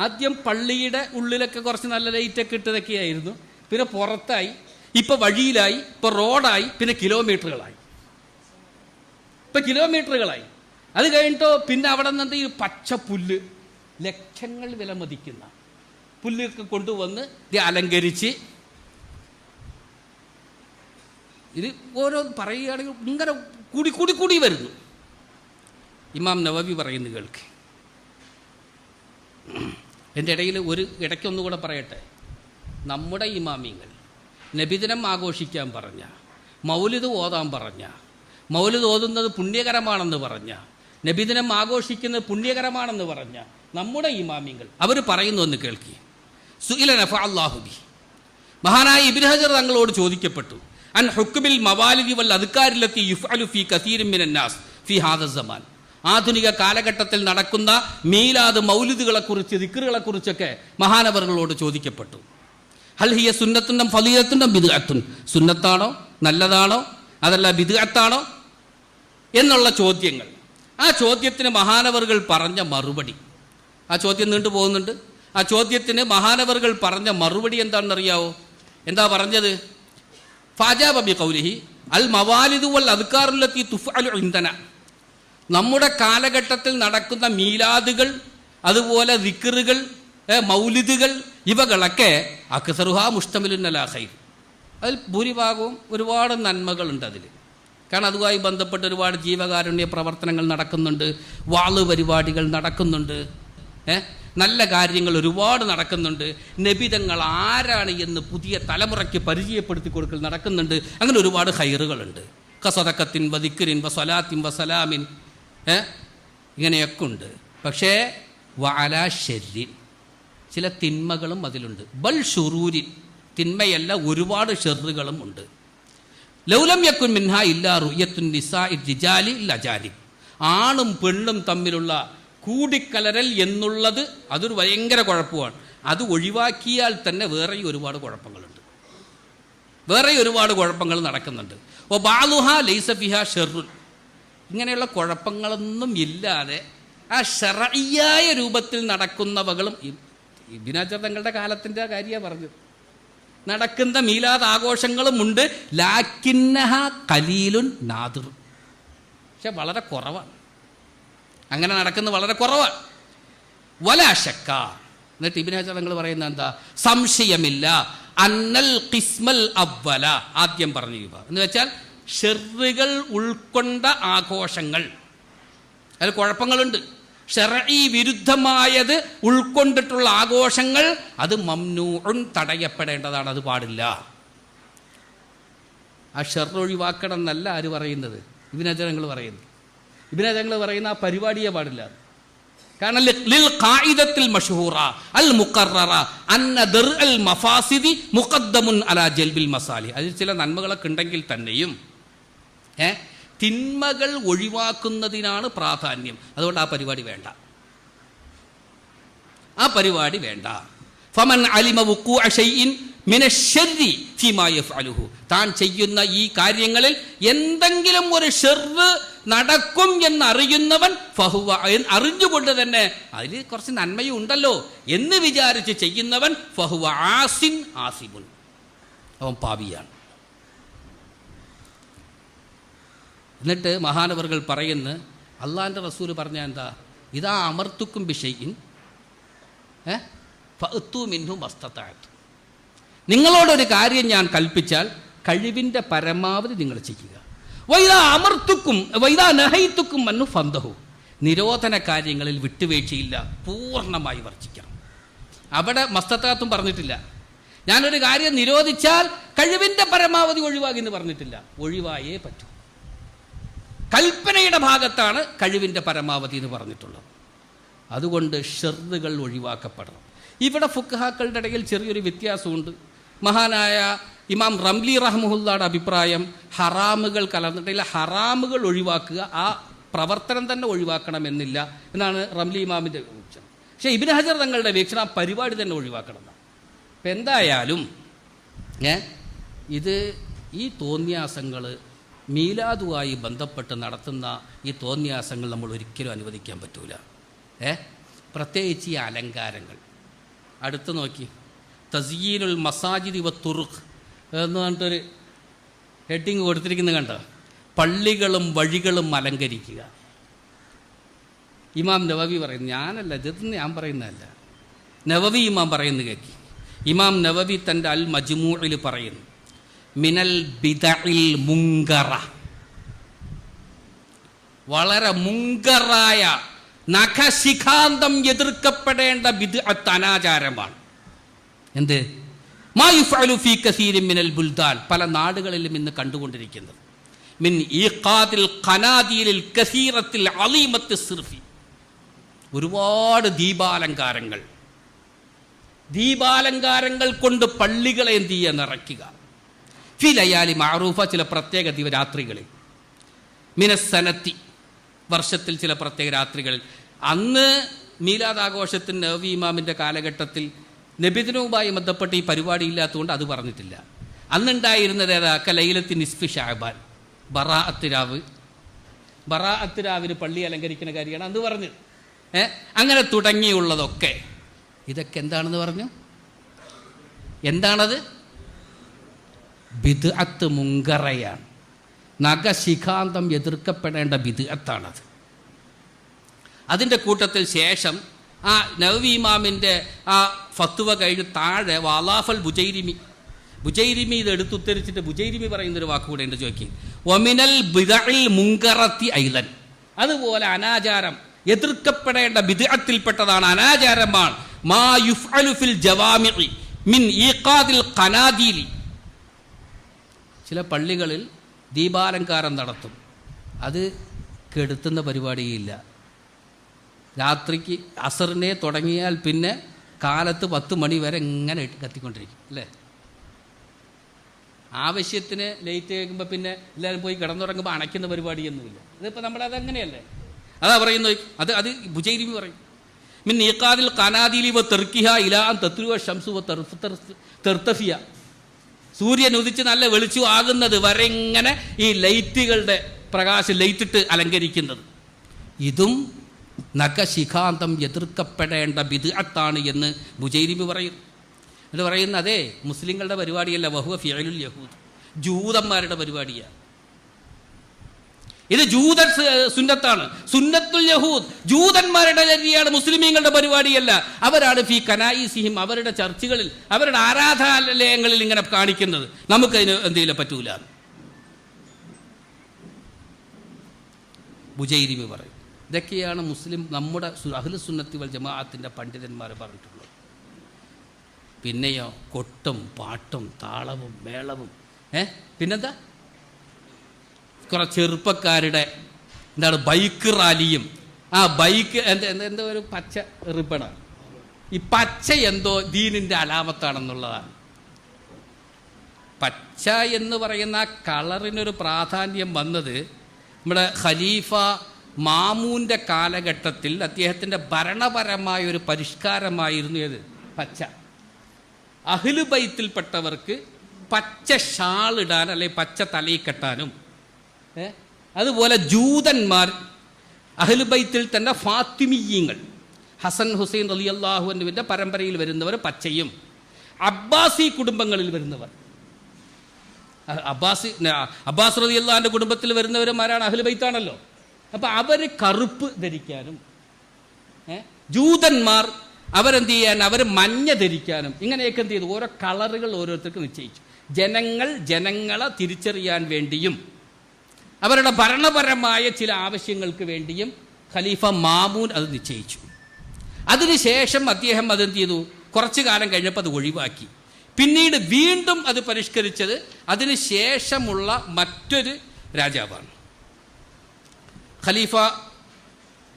ആദ്യം പള്ളിയുടെ ഉള്ളിലൊക്കെ കുറച്ച് നല്ല ലൈറ്റൊക്കെ ഇട്ടതൊക്കെയായിരുന്നു, പിന്നെ പുറത്തായി, ഇപ്പം വഴിയിലായി, ഇപ്പം റോഡായി, പിന്നെ കിലോമീറ്ററുകളായി. അത് കഴിഞ്ഞിട്ടോ പിന്നെ അവിടെ നിന്ന് ഈ പച്ച പുല്ല്, ലക്ഷങ്ങൾ വില മതിക്കുന്ന പുല്ലൊക്കെ കൊണ്ടുവന്ന് ഇത് അലങ്കരിച്ച്, ഇത് ഓരോ പറയുകയാണെങ്കിൽ ഇങ്ങനെ കൂടി വരുന്നു. ഇമാം നവവി പറയുന്നു കേൾക്ക്. എൻ്റെ ഇടയിൽ ഇടയ്ക്കൊന്നുകൂടെ പറയട്ടെ. നമ്മുടെ ഇമാമിങ്ങൾ നബിദിനം ആഘോഷിക്കാൻ പറഞ്ഞ, മൗലിദ് ഓതാൻ പറഞ്ഞ, മൗലിദ് ഓതുന്നത് പുണ്യകരമാണെന്ന് പറഞ്ഞ, നബിദിനം ആഘോഷിക്കുന്നത് പുണ്യകരമാണെന്ന് പറഞ്ഞ നമ്മുടെ ഇമാമിങ്ങൾ അവർ പറയുന്നു എന്ന് കേൾക്കി. സുഇല നഫഅല്ലാഹു ബി, മഹാനായ ഇബ്നു ഹജർ തങ്ങളോട് ചോദിക്കപ്പെട്ടു, അൻ ഹുക്മിൽ മവാലിദി വൽ അദ്കാരില്ലത്തി യുഫ്അലു ഫീ കസീരിൻ മിനൻ നാസ് ഫീ ഹാദ സമാൻ. ആധുനിക കാലഘട്ടത്തിൽ നടക്കുന്ന മീലാദ്, മൗലിദുകളെക്കുറിച്ച്, ദിക്റുകളെക്കുറിച്ചൊക്കെ മഹാനവറുകളോട് ചോദിക്കപ്പെട്ടു. ഹൽ ഹിയ സുന്നത്തും ഫളീലത്തും ബിദ്അത്തുൻ, സുന്നത്താണോ, നല്ലതാണോ, അതല്ല ബിദ്അത്താണോ എന്നുള്ള ചോദ്യങ്ങൾ. ആ ചോദ്യത്തിന് മഹാനവറുകൾ പറഞ്ഞ മറുപടി, ആ ചോദ്യം നീണ്ടു പോകുന്നുണ്ട്. ആ ചോദ്യത്തിന് മഹാനവറുകൾ പറഞ്ഞ മറുപടി എന്താണെന്നറിയാവോ? എന്താ പറഞ്ഞത്? ഫാജാബ ബി ഖൗലിഹി അൽ മവാലിദു വൽ അദ്കാറുല്ലത്തി തുഫഅലു ഇൻദന, നമ്മുടെ കാലഘട്ടത്തിൽ നടക്കുന്ന മീലാദുകൾ, അതുപോലെ ദിക്റുകൾ, മൗലിദുകൾ, ഇവകളൊക്കെ അക്സറുഹാ മുഷ്തമിലുൻ അലാ ഖൈർ, അതിൽ ഭൂരിഭാഗവും ഒരുപാട് നന്മകളുണ്ട് അതിൽ. കാരണം അതുമായി ബന്ധപ്പെട്ട് ഒരുപാട് ജീവകാരുണ്യ പ്രവർത്തനങ്ങൾ നടക്കുന്നുണ്ട്, വാള് പരിപാടികൾ നടക്കുന്നുണ്ട്, നല്ല കാര്യങ്ങൾ ഒരുപാട് നടക്കുന്നുണ്ട്, നബിതങ്ങൾ ആരാണ് എന്ന് പുതിയ തലമുറയ്ക്ക് പരിചയപ്പെടുത്തി കൊടുക്കൽ നടക്കുന്നുണ്ട്. അങ്ങനെ ഒരുപാട് ഖൈറുകളുണ്ട്. കസദക്കത്തിൻ വദിക്രിൻ വസലാത്തിൻ വസലാമിൻ, ഇങ്ങനെയൊക്കെ ഉണ്ട്. പക്ഷേ വഅലാ ശർരിൻ, ചില തിന്മകളും അതിലുണ്ട്. ബൽ ഷുറൂരിൻ, തിന്മയല്ല, ഒരുപാട് ഷെറുകളും ഉണ്ട്. ലൗലം യക്കുൻ മിൻഹാ ഇല്ലാ റുയത്തുൻ നിസാഇ റിജാലി ലജാലി, ആണും പെണ്ണും തമ്മിലുള്ള കൂടിക്കലരൽ എന്നുള്ളത് അതൊരു ഭയങ്കര കുഴപ്പമാണ്. അത് ഒഴിവാക്കിയാൽ തന്നെ വേറെ ഒരുപാട് കുഴപ്പങ്ങളുണ്ട്, വേറെ ഒരുപാട് കുഴപ്പങ്ങൾ നടക്കുന്നുണ്ട്. ഓ ബാലുഹ ലൈസ ഫിഹാ ഷെറുൻ, ഇങ്ങനെയുള്ള കുഴപ്പങ്ങളൊന്നും ഇല്ലാതെ ആ ശർഈയായ രൂപത്തിൽ നടക്കുന്നവകളും, ഇബ്നു ഹജർ തങ്ങളുടെ കാലത്തിൻ്റെ കാര്യമാണ് പറഞ്ഞത്, നടക്കുന്ന മീലാദ് ആഘോഷങ്ങളും ഉണ്ട്. ലാക്കിന്നഹ ഖലീലുൻ നാദിർ, പക്ഷെ വളരെ കുറവാണ്, അങ്ങനെ നടക്കുന്നത് വളരെ കുറവാണ്. വലാ ശക്ക, എന്നിട്ട് ഇബ്നു ഹജർ തങ്ങൾ പറയുന്നത് എന്താ? സംശയമില്ല, അന്നൽ ഖിസ്മൽ അവ്വല, ആദ്യം പറഞ്ഞു എന്ന് വെച്ചാൽ ഷെറുകൾ ഉൾക്കൊണ്ട ആഘോഷങ്ങൾ, അതിൽ കുഴപ്പങ്ങളുണ്ട്. ശർഈ വിരുദ്ധമായത് ഉൾക്കൊണ്ടിട്ടുള്ള ആഘോഷങ്ങൾ അത് മംനൂഉൻ, തടയപ്പെടേണ്ടതാണ്, അത് പാടില്ല. ആ ഷർ ഒഴിവാക്കണം എന്നല്ല ആര് പറയുന്നത്? ഇബ്നു ഹജർ തങ്ങൾ പറയുന്നു. ഇബ്നു ഹജർ തങ്ങൾ പറയുന്ന ആ പരിപാടിയെ പാടില്ല. കാരണം ലിൽ ഖായിദത്തിൽ മഷ്ഹൂറ അൽ മുഖററ അന്ന ദർഅൽ മഫാസിദി മുഖദ്ദമുൻ അലാ ജൽബിൽ മസാലി, അതിൽ ചില നന്മകളൊക്കെ ഉണ്ടെങ്കിൽ തന്നെയും തിന്മകൾ ഒഴിവാക്കുന്നതിനാണ് പ്രാധാന്യം. അതുകൊണ്ട് ആ പരിപാടി വേണ്ട, ആ പരിപാടി വേണ്ട. ഫമൻ അലിമ വുഖൂഅ ശൈഇൻ മിനശ്ശർരി ഫീമാ യഫ്അലുഹു, താൻ ചെയ്യുന്ന ഈ കാര്യങ്ങളിൽ എന്തെങ്കിലും ഒരു ഷർറ് നടക്കും എന്നറിയുന്നവൻ, ഫഹുവ, അറിഞ്ഞുകൊണ്ട് തന്നെ അതിൽ കുറച്ച് നന്മയും ഉണ്ടല്ലോ എന്ന് വിചാരിച്ച് ചെയ്യുന്നവൻ, ഫഹുവ ആസിൻ ആസിബുൻ, അവൻ പാപിയാണ്. എന്നിട്ട് മഹാനവറുകൾ പറയുന്നു, അള്ളാഹിൻ്റെ റസൂൽ പറഞ്ഞ എന്താ? ഇതാ അമർത്തുക്കും ബിഷൈഇൻ ഫഅ്തു മിൻഹു മസ്തതഅ്തു, നിങ്ങളോടൊരു കാര്യം ഞാൻ കൽപ്പിച്ചാൽ കഴിവിൻ്റെ പരമാവധി നിങ്ങൾ ചെയ്യുക. വൈദാ അമർത്തുക്കും വൈദാ നഹൈതുക്കും അന്നു ഫന്തഹു, നിരോധന കാര്യങ്ങളിൽ വിട്ടുവീഴ്ചയില്ല, പൂർണ്ണമായി വർജിക്കണം. അവിടെ മസ്തതഅ്തും പറഞ്ഞിട്ടില്ല. ഞാനൊരു കാര്യം നിരോധിച്ചാൽ കഴിവിൻ്റെ പരമാവധി ഒഴിവാക്കി എന്ന് പറഞ്ഞിട്ടില്ല, ഒഴിവായേ പറ്റൂ. കൽപ്പനയുടെ ഭാഗത്താണ് കഴിവിൻ്റെ പരമാവധി എന്ന് പറഞ്ഞിട്ടുള്ളത്. അതുകൊണ്ട് ഷർറുകൾ ഒഴിവാക്കപ്പെടണം. ഇവിടെ ഫുഖഹാക്കളുടെ ഇടയിൽ ചെറിയൊരു വ്യത്യാസമുണ്ട്. മഹാനായ ഇമാം റംലി റഹ്മഹുള്ളയുടെ അഭിപ്രായം ഹറാമുകൾ കലർന്നിട്ടില്ല, ഹറാമുകൾ ഒഴിവാക്കുക, ആ പ്രവർത്തനം തന്നെ ഒഴിവാക്കണമെന്നില്ല എന്നാണ് റംലി ഇമാമിൻ്റെ വീക്ഷണം. പക്ഷേ ഇബ്നു ഹജർ തങ്ങളുടെ വീക്ഷണം ആ പരിപാടി തന്നെ ഒഴിവാക്കണം എന്നാണ്. അപ്പം എന്തായാലും ഇത് ഈ തോന്നിയാസങ്ങൾ മീലാദുമായി ബന്ധപ്പെട്ട് നടത്തുന്ന ഈ തോന്നിയാസങ്ങൾ നമ്മൾ ഒരിക്കലും അനുവദിക്കാൻ പറ്റൂല. പ്രത്യേകിച്ച് ഈ അലങ്കാരങ്ങൾ. അടുത്ത് നോക്കി, തസ്യീനുൽ മസാജിദി വ തുറുഖ് എന്ന് പറഞ്ഞിട്ടൊരു ഹെഡിങ് കൊടുത്തിരിക്കുന്നത് കണ്ടോ? പള്ളികളും വഴികളും അലങ്കരിക്കുക. ഇമാം നവവി പറയുന്നു, ഞാനല്ല, ഇതൊന്നും ഞാൻ പറയുന്നതല്ല, നവവി ഇമാം പറയുന്നത് കേൾക്കി. ഇമാം നവവി തൻ്റെ അൽ മജ്മൂഇൽ പറയുന്നു, മിനൽ ബിദഇൽ മുങ്കറ, വളരെ മുങ്കറായ നഖശിഖാന്തം എതിർക്കപ്പെടേണ്ട ബിദ്അത്ത് അനാചാരമാണ്. എന്ത്? മാ യുഫഅലു ഫീ കസീരിൻ മിനൽ ബുൽദാൻ, പല നാടുകളിലും ഇന്ന് കണ്ടുകൊണ്ടിരിക്കുന്നത്. മിൻ ഈഖാദിൽ ഖനാദീലിൽ കസീറത്തിൽ അലീമത്തി സിർഫി, ഒരുപാട് ദീപാലങ്കാരങ്ങൾ കൊണ്ട് പള്ളികളെ എന്ത് ചെയ്യുക? നിറയ്ക്കുക. ഫി ലയാലി മഅറൂഫ, ചില പ്രത്യേക രാത്രികളിൽ. മിനസ്സനത്തി, വർഷത്തിൽ ചില പ്രത്യേക രാത്രികളിൽ. അന്ന് മീലാദ് ആഘോഷത്തിന് നവവി ഇമാമിൻ്റെ കാലഘട്ടത്തിൽ നബിദിനവുമായി ബന്ധപ്പെട്ട് ഈ പരിപാടി ഇല്ലാത്തതുകൊണ്ട് അത് പറഞ്ഞിട്ടില്ല. അന്നുണ്ടായിരുന്നത് ഏതാ? ലൈലത്തി നിസ്ഫി ഷഅബാൻ, ബറാഅത്ത് രാവിന് പള്ളി അലങ്കരിക്കുന്ന കാര്യമാണ് അന്ന് പറഞ്ഞത്. അങ്ങനെ തുടങ്ങിയുള്ളതൊക്കെ ഇതൊക്കെ എന്താണെന്ന് പറഞ്ഞു? എന്താണത്? ബിദ്അത്ത് മുങ്കറയാണ്, നഖശിഖാന്തം എതിർക്കപ്പെടേണ്ട ബിദ്അത്താണത്. അതിൻ്റെ കൂട്ടത്തിൽ ശേഷം ആ നവവി ഇമാമിൻ്റെ ആ ഫത്വ കഴിഞ്ഞ് താഴെ വാലാഫൽ ബുജൈരിമി ഇത് എടുത്തുത്തരിച്ചിട്ട് ബുജൈരിമി പറയുന്നൊരു വാക്കുകൂടെ ഉണ്ട്, ചോദിക്കും. ഒമിനൽ ബിദഇൽ മുങ്കറത്തി ഐലൻ, അതുപോലെ അനാചാരം എതിർക്കപ്പെടേണ്ട ബിദ്അത്തിൽപ്പെട്ടതാണ്, അനാചാരമാണ്. മാ യുഫ്അലു ഫിൽ ജവാമിഇ മിൻ ഈഖാദിൽ ഖനാദീലി, ചില പള്ളികളിൽ ദീപാലങ്കാരം നടത്തും, അത് കെടുത്തുന്ന പരിപാടിയില്ല. രാത്രിക്ക് അസറിനെ തുടങ്ങിയാൽ പിന്നെ കാലത്ത് 10 മണി വരെ ഇങ്ങനെ കത്തിക്കൊണ്ടിരിക്കും അല്ലേ? ആവശ്യത്തിന് ലേറ്റ് കേൾക്കുമ്പോൾ പിന്നെ എല്ലാവരും പോയി കിടന്നുറങ്ങുമ്പോൾ അണയ്ക്കുന്ന പരിപാടിയൊന്നുമില്ല. ഇതിപ്പോൾ നമ്മളതങ്ങനെയല്ലേ? അതാ പറയുന്നത്. അത് ബുജൈരിമി പറയും. മിൻ ഈഖാദിൽ ഖനാദീലി വ തർക്കിഹ ഇലാ അൻ തത്ലുവ ശംസു വ തർതഫിയ, സൂര്യൻ ഉദിച്ച് നല്ല വെളിച്ചം ആകുന്നത് വരെ ഇങ്ങനെ ഈ ലൈറ്റുകളുടെ പ്രകാശം ലൈറ്റിട്ട് അലങ്കരിക്കുന്നത്, ഇതും നഖശിഖാന്തം എതിർക്കപ്പെടേണ്ട ബിദ്അത്താണ് എന്ന് ബുജൈരിമി പറയും. എന്ന് പറയുന്ന അതേ മുസ്ലിങ്ങളുടെ പരിപാടിയല്ല, വഹുവ ഫിഅലുൽ യഹൂദ്, ജൂതന്മാരുടെ പരിപാടിയാണ് ഇത്. ജൂത സുന്നത്താണ്, സുന്നത്തുൽ യഹൂദ്, ജൂതന്മാരുടെ ചര്യയാണ്, മുസ്ലിമീങ്ങളുടെ പരിപാടിയല്ല. അവരാണ് ഫീ കനായിസിഹിം, അവരുടെ ചർച്ചുകളിൽ, അവരുടെ ആരാധനാലയങ്ങളിൽ ഇങ്ങനെ കാണിക്കുന്നത്. നമുക്കതിന് എന്തെങ്കിലും പറ്റൂല. ബുജൈരിമി പറയും. ഇതൊക്കെയാണ് നമ്മുടെ അഹ്ലു സുന്നത്തി വൽ ജമാഅത്തിൻ്റെ പണ്ഡിതന്മാർ പറഞ്ഞിട്ടുള്ളത്. പിന്നെയോ കൊട്ടും പാട്ടും താളവും മേളവും, പിന്നെന്താ കുറെ ചെറുപ്പക്കാരുടെ എന്താണ് ബൈക്ക് റാലിയും. ആ ബൈക്ക് എന്തോ ഒരു പച്ച റിബണാണ്. ഈ പച്ച എന്തോ ദീനിൻ്റെ അലാമത്താണെന്നുള്ളതാണ്. പച്ച എന്ന് പറയുന്ന ആ കളറിനൊരു പ്രാധാന്യം വന്നത് നമ്മുടെ ഖലീഫ മാമൂൻ്റെ കാലഘട്ടത്തിൽ അദ്ദേഹത്തിൻ്റെ ഭരണപരമായ ഒരു പരിഷ്കാരമായിരുന്നു ഏത്? പച്ച. അഹ്ലു ബൈത്തിൽപ്പെട്ടവർക്ക് പച്ച ഷാളിടാൻ അല്ലെങ്കിൽ പച്ച തലയിൽ കെട്ടാനും, അതുപോലെ ജൂതന്മാർ അഹ്ലു ബൈത്തിൽ തന്നെ ഫാത്തിമിയ്യങ്ങൾ, ഹസൻ ഹുസൈൻ റളിയല്ലാഹു അൻഹുവിൻ്റെ പരമ്പരയിൽ വരുന്നവർ പച്ചയും, അബ്ബാസി കുടുംബങ്ങളിൽ വരുന്നവർ, അബ്ബാസ് റളിയല്ലാഹുവിൻ്റെ കുടുംബത്തിൽ വരുന്നവരുമാരാണ് അഹ്ലു ബൈത്താണല്ലോ. അപ്പം അവർ കറുപ്പ് ധരിക്കാനും, ജൂതന്മാർ അവരെന്ത് ചെയ്യാൻ, അവർ മഞ്ഞ ധരിക്കാനും, ഇങ്ങനെയൊക്കെ എന്ത് ചെയ്തു? ഓരോ കളറുകൾ ഓരോരുത്തർക്ക് നിശ്ചയിച്ചു. ജനങ്ങളെ തിരിച്ചറിയാൻ വേണ്ടിയും അവരുടെ ഭരണപരമായ ചില ആവശ്യങ്ങൾക്ക് വേണ്ടിയും ഖലീഫ മാമൂൻ അത് നിശ്ചയിച്ചു. അതിനുശേഷം അദ്ദേഹം അതെന്ത് ചെയ്തു? കുറച്ചു കാലം കഴിഞ്ഞപ്പോൾ അത് ഒഴിവാക്കി. പിന്നീട് വീണ്ടും അത് പരിഷ്കരിച്ചത് അതിനുശേഷമുള്ള മറ്റൊരു രാജാവാണ്. ഖലീഫ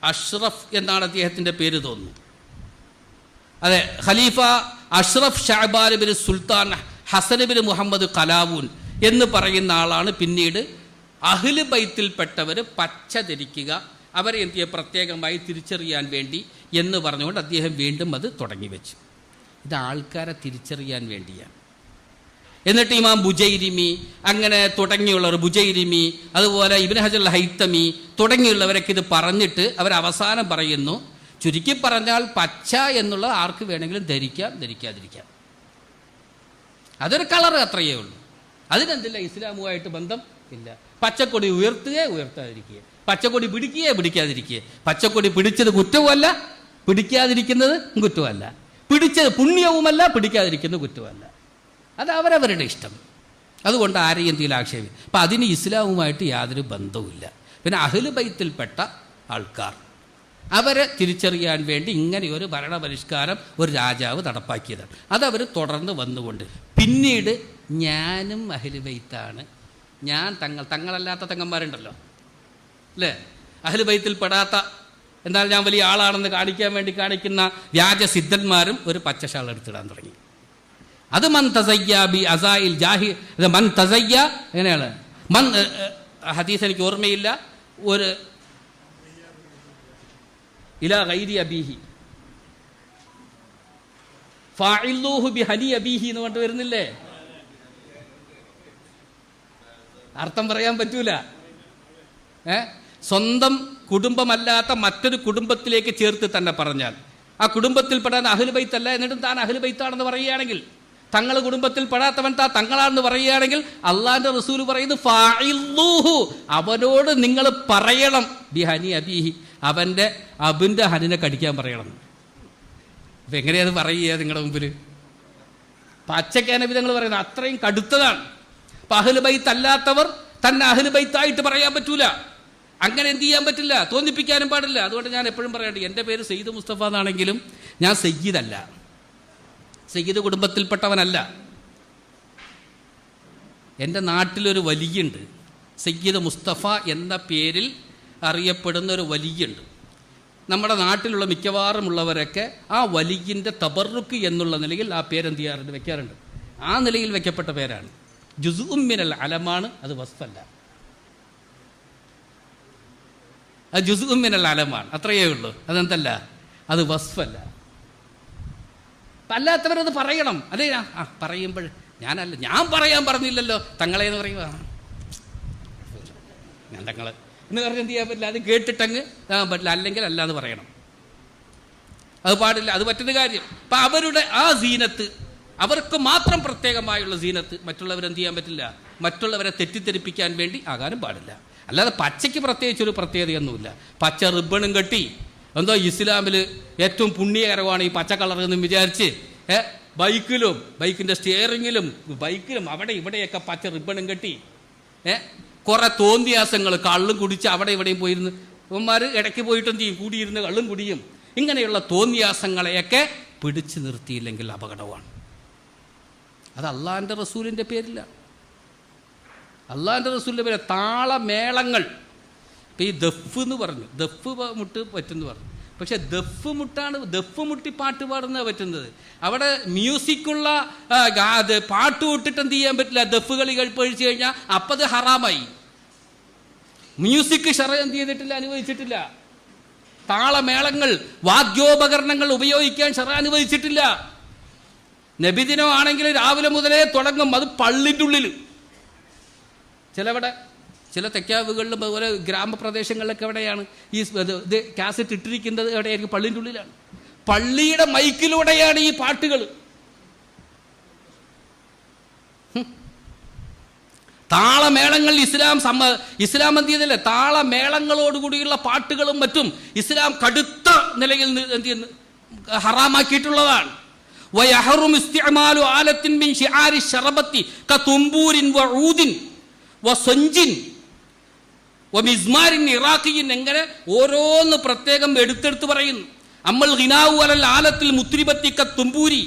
അഷ്റഫ് എന്നാണ് അദ്ദേഹത്തിൻ്റെ പേര് തോന്നുന്നു. അതെ, Khalifa Ashraf Shaban bin Sultan Hasan bin Muhammad Qalawun എന്ന് പറയുന്ന ആളാണ് പിന്നീട് അഹ്ലു ബൈത്തിൽപ്പെട്ടവർ പച്ച ധരിക്കുക, അവരെ എന്ത് ചെയ്യുക പ്രത്യേകമായി തിരിച്ചറിയാൻ വേണ്ടി എന്ന് പറഞ്ഞുകൊണ്ട് അദ്ദേഹം വീണ്ടും അത് തുടങ്ങി വെച്ചു. ഇത് ആൾക്കാരെ തിരിച്ചറിയാൻ വേണ്ടിയാണ്. എന്നിട്ട് ഇമാം ബുജൈരിമി അങ്ങനെ തുടങ്ങിയുള്ളവർ, ബുജൈരിമി അതുപോലെ ഇബ്നു ഹജർ അൽ ഹൈത്തമി തുടങ്ങിയുള്ളവരൊക്കെ ഇത് പറഞ്ഞിട്ട് അവരവസാനം പറയുന്നു, ചുരുക്കി പറഞ്ഞാൽ പച്ച എന്നുള്ള ആർക്ക് വേണമെങ്കിലും ധരിക്കാം, ധരിക്കാതിരിക്കാം. അതൊരു കളർ, അത്രയേ ഉള്ളൂ. അതിനെന്തില്ല ഇസ്ലാമുമായിട്ട് ബന്ധം ഇല്ല. പച്ചക്കൊടി ഉയർത്തുകയോ ഉയർത്താതിരിക്കുക, പച്ചക്കൊടി പിടിക്കുകയോ പിടിക്കാതിരിക്കുക. പച്ചക്കൊടി പിടിച്ചത് കുറ്റവുമല്ല, പിടിക്കാതിരിക്കുന്നത് കുറ്റവുമല്ല. പിടിച്ചത് പുണ്യവുമല്ല, പിടിക്കാതിരിക്കുന്നത് കുറ്റവുമല്ല. അത് അവരവരുടെ ഇഷ്ടം. അതുകൊണ്ട് ആരെയും എന്തെങ്കിലും ആക്ഷേപം. അപ്പം അതിന് ഇസ്ലാമുമായിട്ട് യാതൊരു ബന്ധവുമില്ല. പിന്നെ അഹ്ലു ബൈത്തിൽപ്പെട്ട ആൾക്കാർ അവരെ തിരിച്ചറിയാൻ വേണ്ടി ഇങ്ങനെ ഒരു ഭരണപരിഷ്കാരം ഒരു രാജാവ് നടപ്പാക്കിയതാണ്. അതവർ തുടർന്ന് വന്നുകൊണ്ട് പിന്നീട് ഞാനും അഹ്ലു ബൈത്താണ്, ഞാൻ തങ്ങളല്ലാത്ത തങ്ങന്മാരുണ്ടല്ലോ അല്ലേ, അഹ്ലു ബൈത്തിൽ പെടാത്ത, എന്നാൽ ഞാൻ വലിയ ആളാണെന്ന് കാണിക്കാൻ വേണ്ടി കാണിക്കുന്ന വ്യാജ സിദ്ധന്മാരും ഒരു പച്ചശാൾ എടുത്തിടാൻ തുടങ്ങി. അത് മൻ തസയ്യ ബി അസായിൽ ജാഹി, മൻ തസയ്യ എങ്ങനെയാണ് മൻ, ഹദീസ് എനിക്ക് ഓർമ്മയില്ല, ഒരു ഇലാ ഗൈരി അബീഹി ഫാഇല്ലൂഹു ബിഹനി അബീഹി എന്ന് പറഞ്ഞിട്ട് വരുന്നില്ലേ? അർത്ഥം പറയാൻ പറ്റൂല. സ്വന്തം കുടുംബമല്ലാത്ത മറ്റൊരു കുടുംബത്തിലേക്ക് ചേർത്ത് തന്നെ പറഞ്ഞാൽ ആ കുടുംബത്തിൽ പെടാൻ അഹ്ലു ബൈത്ത് അല്ല, എന്നിട്ടും താൻ അഹ്ലു ബൈത്താണെന്ന് പറയുകയാണെങ്കിൽ, തങ്ങൾ കുടുംബത്തിൽ പെടാത്തവൻ തങ്ങളാണെന്ന് പറയുകയാണെങ്കിൽ അള്ളാന്റെ റസൂൽ പറയുന്നത് ഫാഇല്ലൂഹു, അവനോട് നിങ്ങൾ പറയണം ബിഹനി അബീഹി, അവന്റെ അബിന്റെ ഹനിനെ കടിക്കാൻ പറയണം. അപ്പൊ എങ്ങനെയത് പറയുക നിങ്ങളുടെ മുമ്പിൽ? പച്ചക്കാനബി നിങ്ങൾ പറയുന്നത് അത്രയും കടുത്തതാണ്. അപ്പൊ അഹ്ലു ബൈത്ത് അല്ലാത്തവർ തന്നെ അഹ്ലു ബൈത്തായിട്ട് പറയാൻ പറ്റൂല. അങ്ങനെ എന്ത് ചെയ്യാൻ പറ്റില്ല, തോന്നിപ്പിക്കാനും പാടില്ല. അതുകൊണ്ട് ഞാൻ എപ്പോഴും പറയട്ടെ, എൻ്റെ പേര് സയ്യിദ് മുസ്തഫ എന്നാണെങ്കിലും ഞാൻ സയ്യിദല്ല, സയ്യിദ് കുടുംബത്തിൽപ്പെട്ടവനല്ല. എൻ്റെ നാട്ടിലൊരു വലിയുണ്ട്, സയ്യിദ് മുസ്തഫ എന്ന പേരിൽ അറിയപ്പെടുന്ന ഒരു വലിയുണ്ട്. നമ്മുടെ നാട്ടിലുള്ള മിക്കവാറും ഉള്ളവരൊക്കെ ആ വലിയിൻ്റെ തബറുക്ക് എന്നുള്ള നിലയിൽ ആ പേരെന്ത് ചെയ്യാറുണ്ട്, വെക്കാറുണ്ട്. ആ നിലയിൽ വെക്കപ്പെട്ട പേരാണ്. ജുസ്ഉം മിനൽ അലമാണ്, അത് വസ്ഫല്ല. അത് ജുസ്ഉം മിനൽ അലമാണ്, അത്രയേ ഉള്ളൂ. അതെന്തല്ല, അത് വസ്ഫല്ല. അല്ലാത്തവരത് പറയണം. അല്ലേ, പറയുമ്പോൾ ഞാനല്ല, ഞാൻ പറയാൻ പറഞ്ഞില്ലല്ലോ തങ്ങളെന്ന് പറയുക, ഞാൻ തങ്ങളെ എന്ന് പറഞ്ഞ് എന്ത് ചെയ്യാൻ പറ്റില്ല, അത് കേട്ടിട്ടങ്ങ് പറ്റില്ല, അല്ലെങ്കിൽ അല്ലാതെ പറയണം. അത് പാടില്ല, അത് പറ്റുന്ന കാര്യം. അപ്പം അവരുടെ ആ സീനത്ത്, അവർക്ക് മാത്രം പ്രത്യേകമായുള്ള സീനത്ത് മറ്റുള്ളവരെന്ത് ചെയ്യാൻ പറ്റില്ല, മറ്റുള്ളവരെ തെറ്റിദ്ധരിപ്പിക്കാൻ വേണ്ടി ആകാനും പാടില്ല. അല്ലാതെ പച്ചയ്ക്ക് പ്രത്യേകിച്ചൊരു പ്രത്യേകതയൊന്നുമില്ല. പച്ച റിബണും കെട്ടി എന്തോ ഇസ്ലാമിൽ ഏറ്റവും പുണ്യകരമാണ് ഈ പച്ച കളർ എന്ന് വിചാരിച്ച് ബൈക്കിലും ബൈക്കിൻ്റെ സ്റ്റിയറിങ്ങിലും ബൈക്കിലും അവിടെ ഇവിടെയൊക്കെ പച്ച റിബണും കെട്ടി കുറെ തോന്നിയാസങ്ങൾ, കള്ളും കുടിച്ച് അവിടെ ഇവിടെയും പോയിരുന്ന് ഇവന്മാർ ഇടയ്ക്ക് പോയിട്ട് എന്ത് ചെയ്യും, കൂടിയിരുന്ന് കള്ളും കുടിയും. ഇങ്ങനെയുള്ള തോന്നിയാസങ്ങളെയൊക്കെ പിടിച്ചു നിർത്തിയില്ലെങ്കിൽ അപകടമാണ്. അത് അള്ളാഹിൻ്റെ റസൂലിൻ്റെ പേരില്ല. അള്ളാഹിൻ്റെ റസൂലിൻ്റെ പേര് താളമേളങ്ങൾ. ഇപ്പം ഈ ദഫ് എന്ന് പറഞ്ഞു, ദഫ് മുട്ട് പറ്റുമെന്ന് പറഞ്ഞു. പക്ഷെ ദഫ് മുട്ടാണ്, ദഫ് മുട്ടി പാട്ട് പാടുന്നത് പറ്റുന്നത്. അവിടെ മ്യൂസിക്കുള്ള പാട്ട് വിട്ടിട്ട് എന്ത് ചെയ്യാൻ പറ്റില്ല, ദഫ് കളി കഴിച്ചു കഴിഞ്ഞാൽ അപ്പം അത് ഹറാമായി. മ്യൂസിക് ഷറ എന്ത് ചെയ്തിട്ടില്ല, അനുവദിച്ചിട്ടില്ല. താളമേളങ്ങൾ, വാദ്യോപകരണങ്ങൾ ഉപയോഗിക്കാൻ ഷറ അനുവദിച്ചിട്ടില്ല. നബിദിനം ആണെങ്കിൽ രാവിലെ മുതലേ തുടങ്ങും, അത് പള്ളിൻ്റെ ഉള്ളിൽ. ചില തെക്കാവുകളിലും അതുപോലെ ഗ്രാമപ്രദേശങ്ങളിലൊക്കെ എവിടെയാണ് ഈ ഇത് കാസറ്റ് ഇട്ടിരിക്കുന്നത്, എവിടെയായിരിക്കും, പള്ളിൻ്റെ ഉള്ളിലാണ്. പള്ളിയുടെ മൈക്കിലൂടെയാണ് ഈ പാട്ടുകൾ. താളമേളങ്ങൾ ഇസ്ലാം എന്ത് ചെയ്തില്ല, താളമേളങ്ങളോടുകൂടിയുള്ള പാട്ടുകളും മറ്റും ഇസ്ലാം കടുത്ത നിലയിൽ എന്ത് ചെയ്യുന്നു, ഹറാമാക്കിയിട്ടുള്ളതാണ്. വയഹറും ഇസ്തിഅമാലു ആലത്തിൻ മിൻ ശിആരി ശറബത്തി കതുംബൂരിൻ വഊദിൻ വസഞ്ചിൻ വമിസ്മാരിൻ ഇറാഖിയിൻ, എങ്ങനെ ഓരോന്ന് പ്രത്യേകം എടുത്തെടുത്ത് പറയുന്നു. അമ്മൽ ഗിനാഉ അലൽ ആലത്തിൽ മുത്രിബത്തി കതുംബൂരി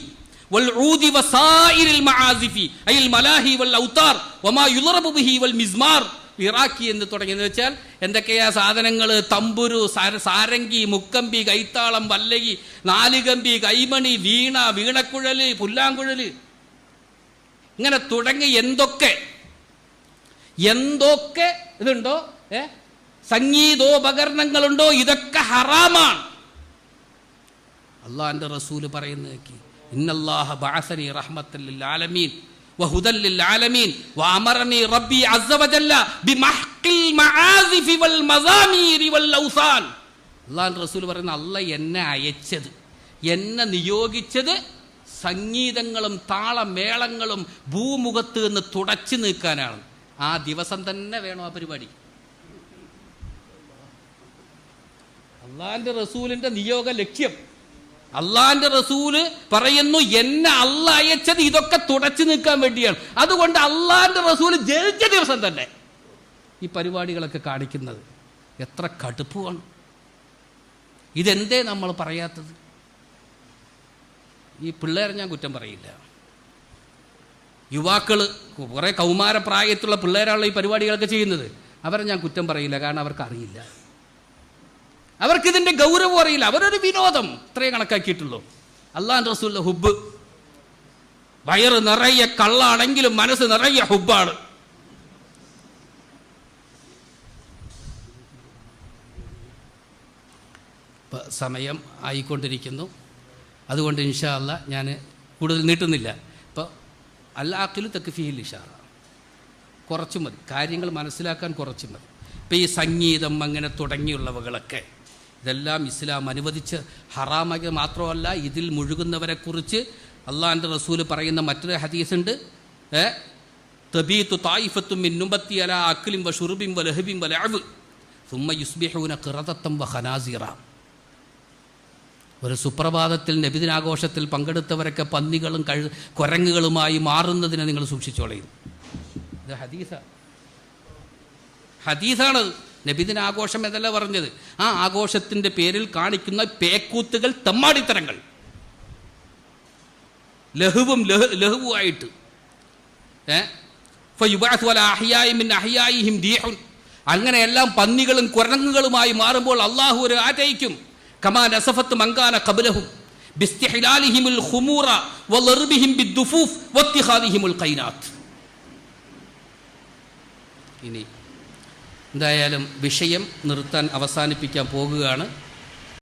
വൽഊദി വസായിരിൽ മആസിഫി അയൽ മലാഹി വൽ ഔതാർ വമാ യുളറബു ബിഹി വൽ മിസ്മാർ. ഇറാഖി എന്ന് തുടങ്ങിയെന്ന് വെച്ചാൽ എന്തൊക്കെയാ സാധനങ്ങൾ? തമ്പുരു, സാരംഗി, മുക്കമ്പി, കൈത്താളം, വല്ലകി, നാലുകമ്പി, കൈമണി, വീണ, വീണക്കുഴല്, പുല്ലാങ്കുഴല്, ഇങ്ങനെ തുടങ്ങി എന്തൊക്കെ ഇതുണ്ടോ, സംഗീതോപകരണങ്ങളുണ്ടോ, ഇതൊക്കെ ഹറാമാണ്. അള്ളാഹിന്റെ റസൂല് പറയുന്നത്, ഇന്നല്ലാഹ ബഅസനി റഹ്മത്തൽ ലിൽ ആലമീൻ വഹുദൽ ലിൽ ആലമീൻ വഅമറനി റബ്ബി അസ്സ വജല്ല ബിമഹ്ഖിൽ മആസിഫി വൽ മസാമീരി വൽ ഔസാൻ. അള്ളാഹിന്റെ റസൂല് പറയുന്ന, അള്ളാഹ് എന്നെ അയച്ചത്, എന്നെ നിയോഗിച്ചത് സംഗീതങ്ങളും താളമേളങ്ങളും ഭൂമുഖത്ത് നിന്ന് തുടച്ചു നീക്കാനാണ്. ആ ദിവസം തന്നെ വേണം ആ പരിപാടി. അള്ളാഹിന്റെ റസൂലിന്റെ നിയോഗ ലക്ഷ്യം. അള്ളാഹിന്റെ റസൂല് പറയുന്നു, എന്നെ അള്ളാഹ് അയച്ചത് ഇതൊക്കെ തുടച്ചു നീക്കാൻ വേണ്ടിയാണ്. അതുകൊണ്ട് അള്ളാഹിന്റെ റസൂല് ജനിച്ച ദിവസം തന്നെ ഈ പരിപാടികളൊക്കെ കാണിക്കുന്നത് എത്ര കടുപ്പമാണ്. ഇതെന്തേ നമ്മൾ പറയാത്തത്? ഈ പിള്ളേരെ ഞാൻ കുറ്റം പറയില്ല. യുവാക്കൾ, കുറേ കൗമാരപ്രായത്തുള്ള പിള്ളേരാണല്ലോ ഈ പരിപാടികളൊക്കെ ചെയ്യുന്നത്. അവരെ ഞാൻ കുറ്റം പറയില്ല, കാരണം അവർക്കറിയില്ല, അവർക്കിതിൻ്റെ ഗൗരവം അറിയില്ല. അവരൊരു വിനോദം ഇത്രയേ കണക്കാക്കിയിട്ടുള്ളൂ. അള്ളാഹുവിൻ്റെ റസൂലിൻ്റെ ഹുബ്ബ്, വയറ് നിറയെ കള്ളാണെങ്കിലും മനസ്സ് നിറയെ ഹുബ്ബാണ്. സമയം ആയിക്കൊണ്ടിരിക്കുന്നു. അതുകൊണ്ട് ഇൻഷാ അല്ലാഹ് ഞാൻ കൂടുതൽ നീട്ടുന്നില്ല. ഇപ്പോൾ അൽ-ആഖിലു തക്ഫീഹിൽ ഇഷാറ, കുറച്ച് മതി, കാര്യങ്ങൾ മനസ്സിലാക്കാൻ കുറച്ച് മതി. ഇപ്പോൾ ഈ സംഗീതം അങ്ങനെ തുടങ്ങിയുള്ളവകളൊക്കെ ഇതെല്ലാം ഇസ്ലാം അനുവദിച്ച് ഹറാമാക്കി മാത്രമല്ല, ഇതിൽ മുഴുകുന്നവരെക്കുറിച്ച് അള്ളാഹിൻ്റെ റസൂല് പറയുന്ന മറ്റൊരു ഹദീസുണ്ട്, തബീതു തായിഫത്തും മിൻ ഉമ്മത്തി അലാ അക്ലിൻ വശുർബിൻ വലഹബിൻ വലഅബ് സുമ്മ യുസ്ബിഹൂന ഖിറദത്തൻ വഖനാസിറ. ഒരു സുപ്രഭാതത്തിൽ നബിദിനാഘോഷത്തിൽ പങ്കെടുത്തവരൊക്കെ പന്നികളും കുരങ്ങുകളുമായി മാറുന്നതിനെ നിങ്ങൾ സൂക്ഷിച്ചോളയും. ഇത് ഹദീസാണ്. നബിദിനാഘോഷം എന്നല്ല പറഞ്ഞത്. ആ ആഘോഷത്തിൻ്റെ പേരിൽ കാണിക്കുന്ന പേക്കൂത്തുകൾ, തെമ്മാടിത്തരങ്ങൾ, ലഹുവുമായിട്ട് അങ്ങനെയെല്ലാം പന്നികളും കുരങ്ങുകളുമായി മാറുമ്പോൾ അള്ളാഹു ഒരു ആറ്റയിക്കും. കമാ നസഫത്ത് മങ്കാന ഖബ്ലഹും ബിസ്തിഹ്ലാലിഹിമുൽ ഖുമൂറ വളർബിഹിം ബിദ്ദുഫൂഫ് വത്തിഖാദിഹിമുൽ ഖൈനാത്ത്. ഇനി എന്തായാലും വിഷയം നിർത്താൻ അവസാനിപ്പിക്കാൻ പോകുകയാണ്.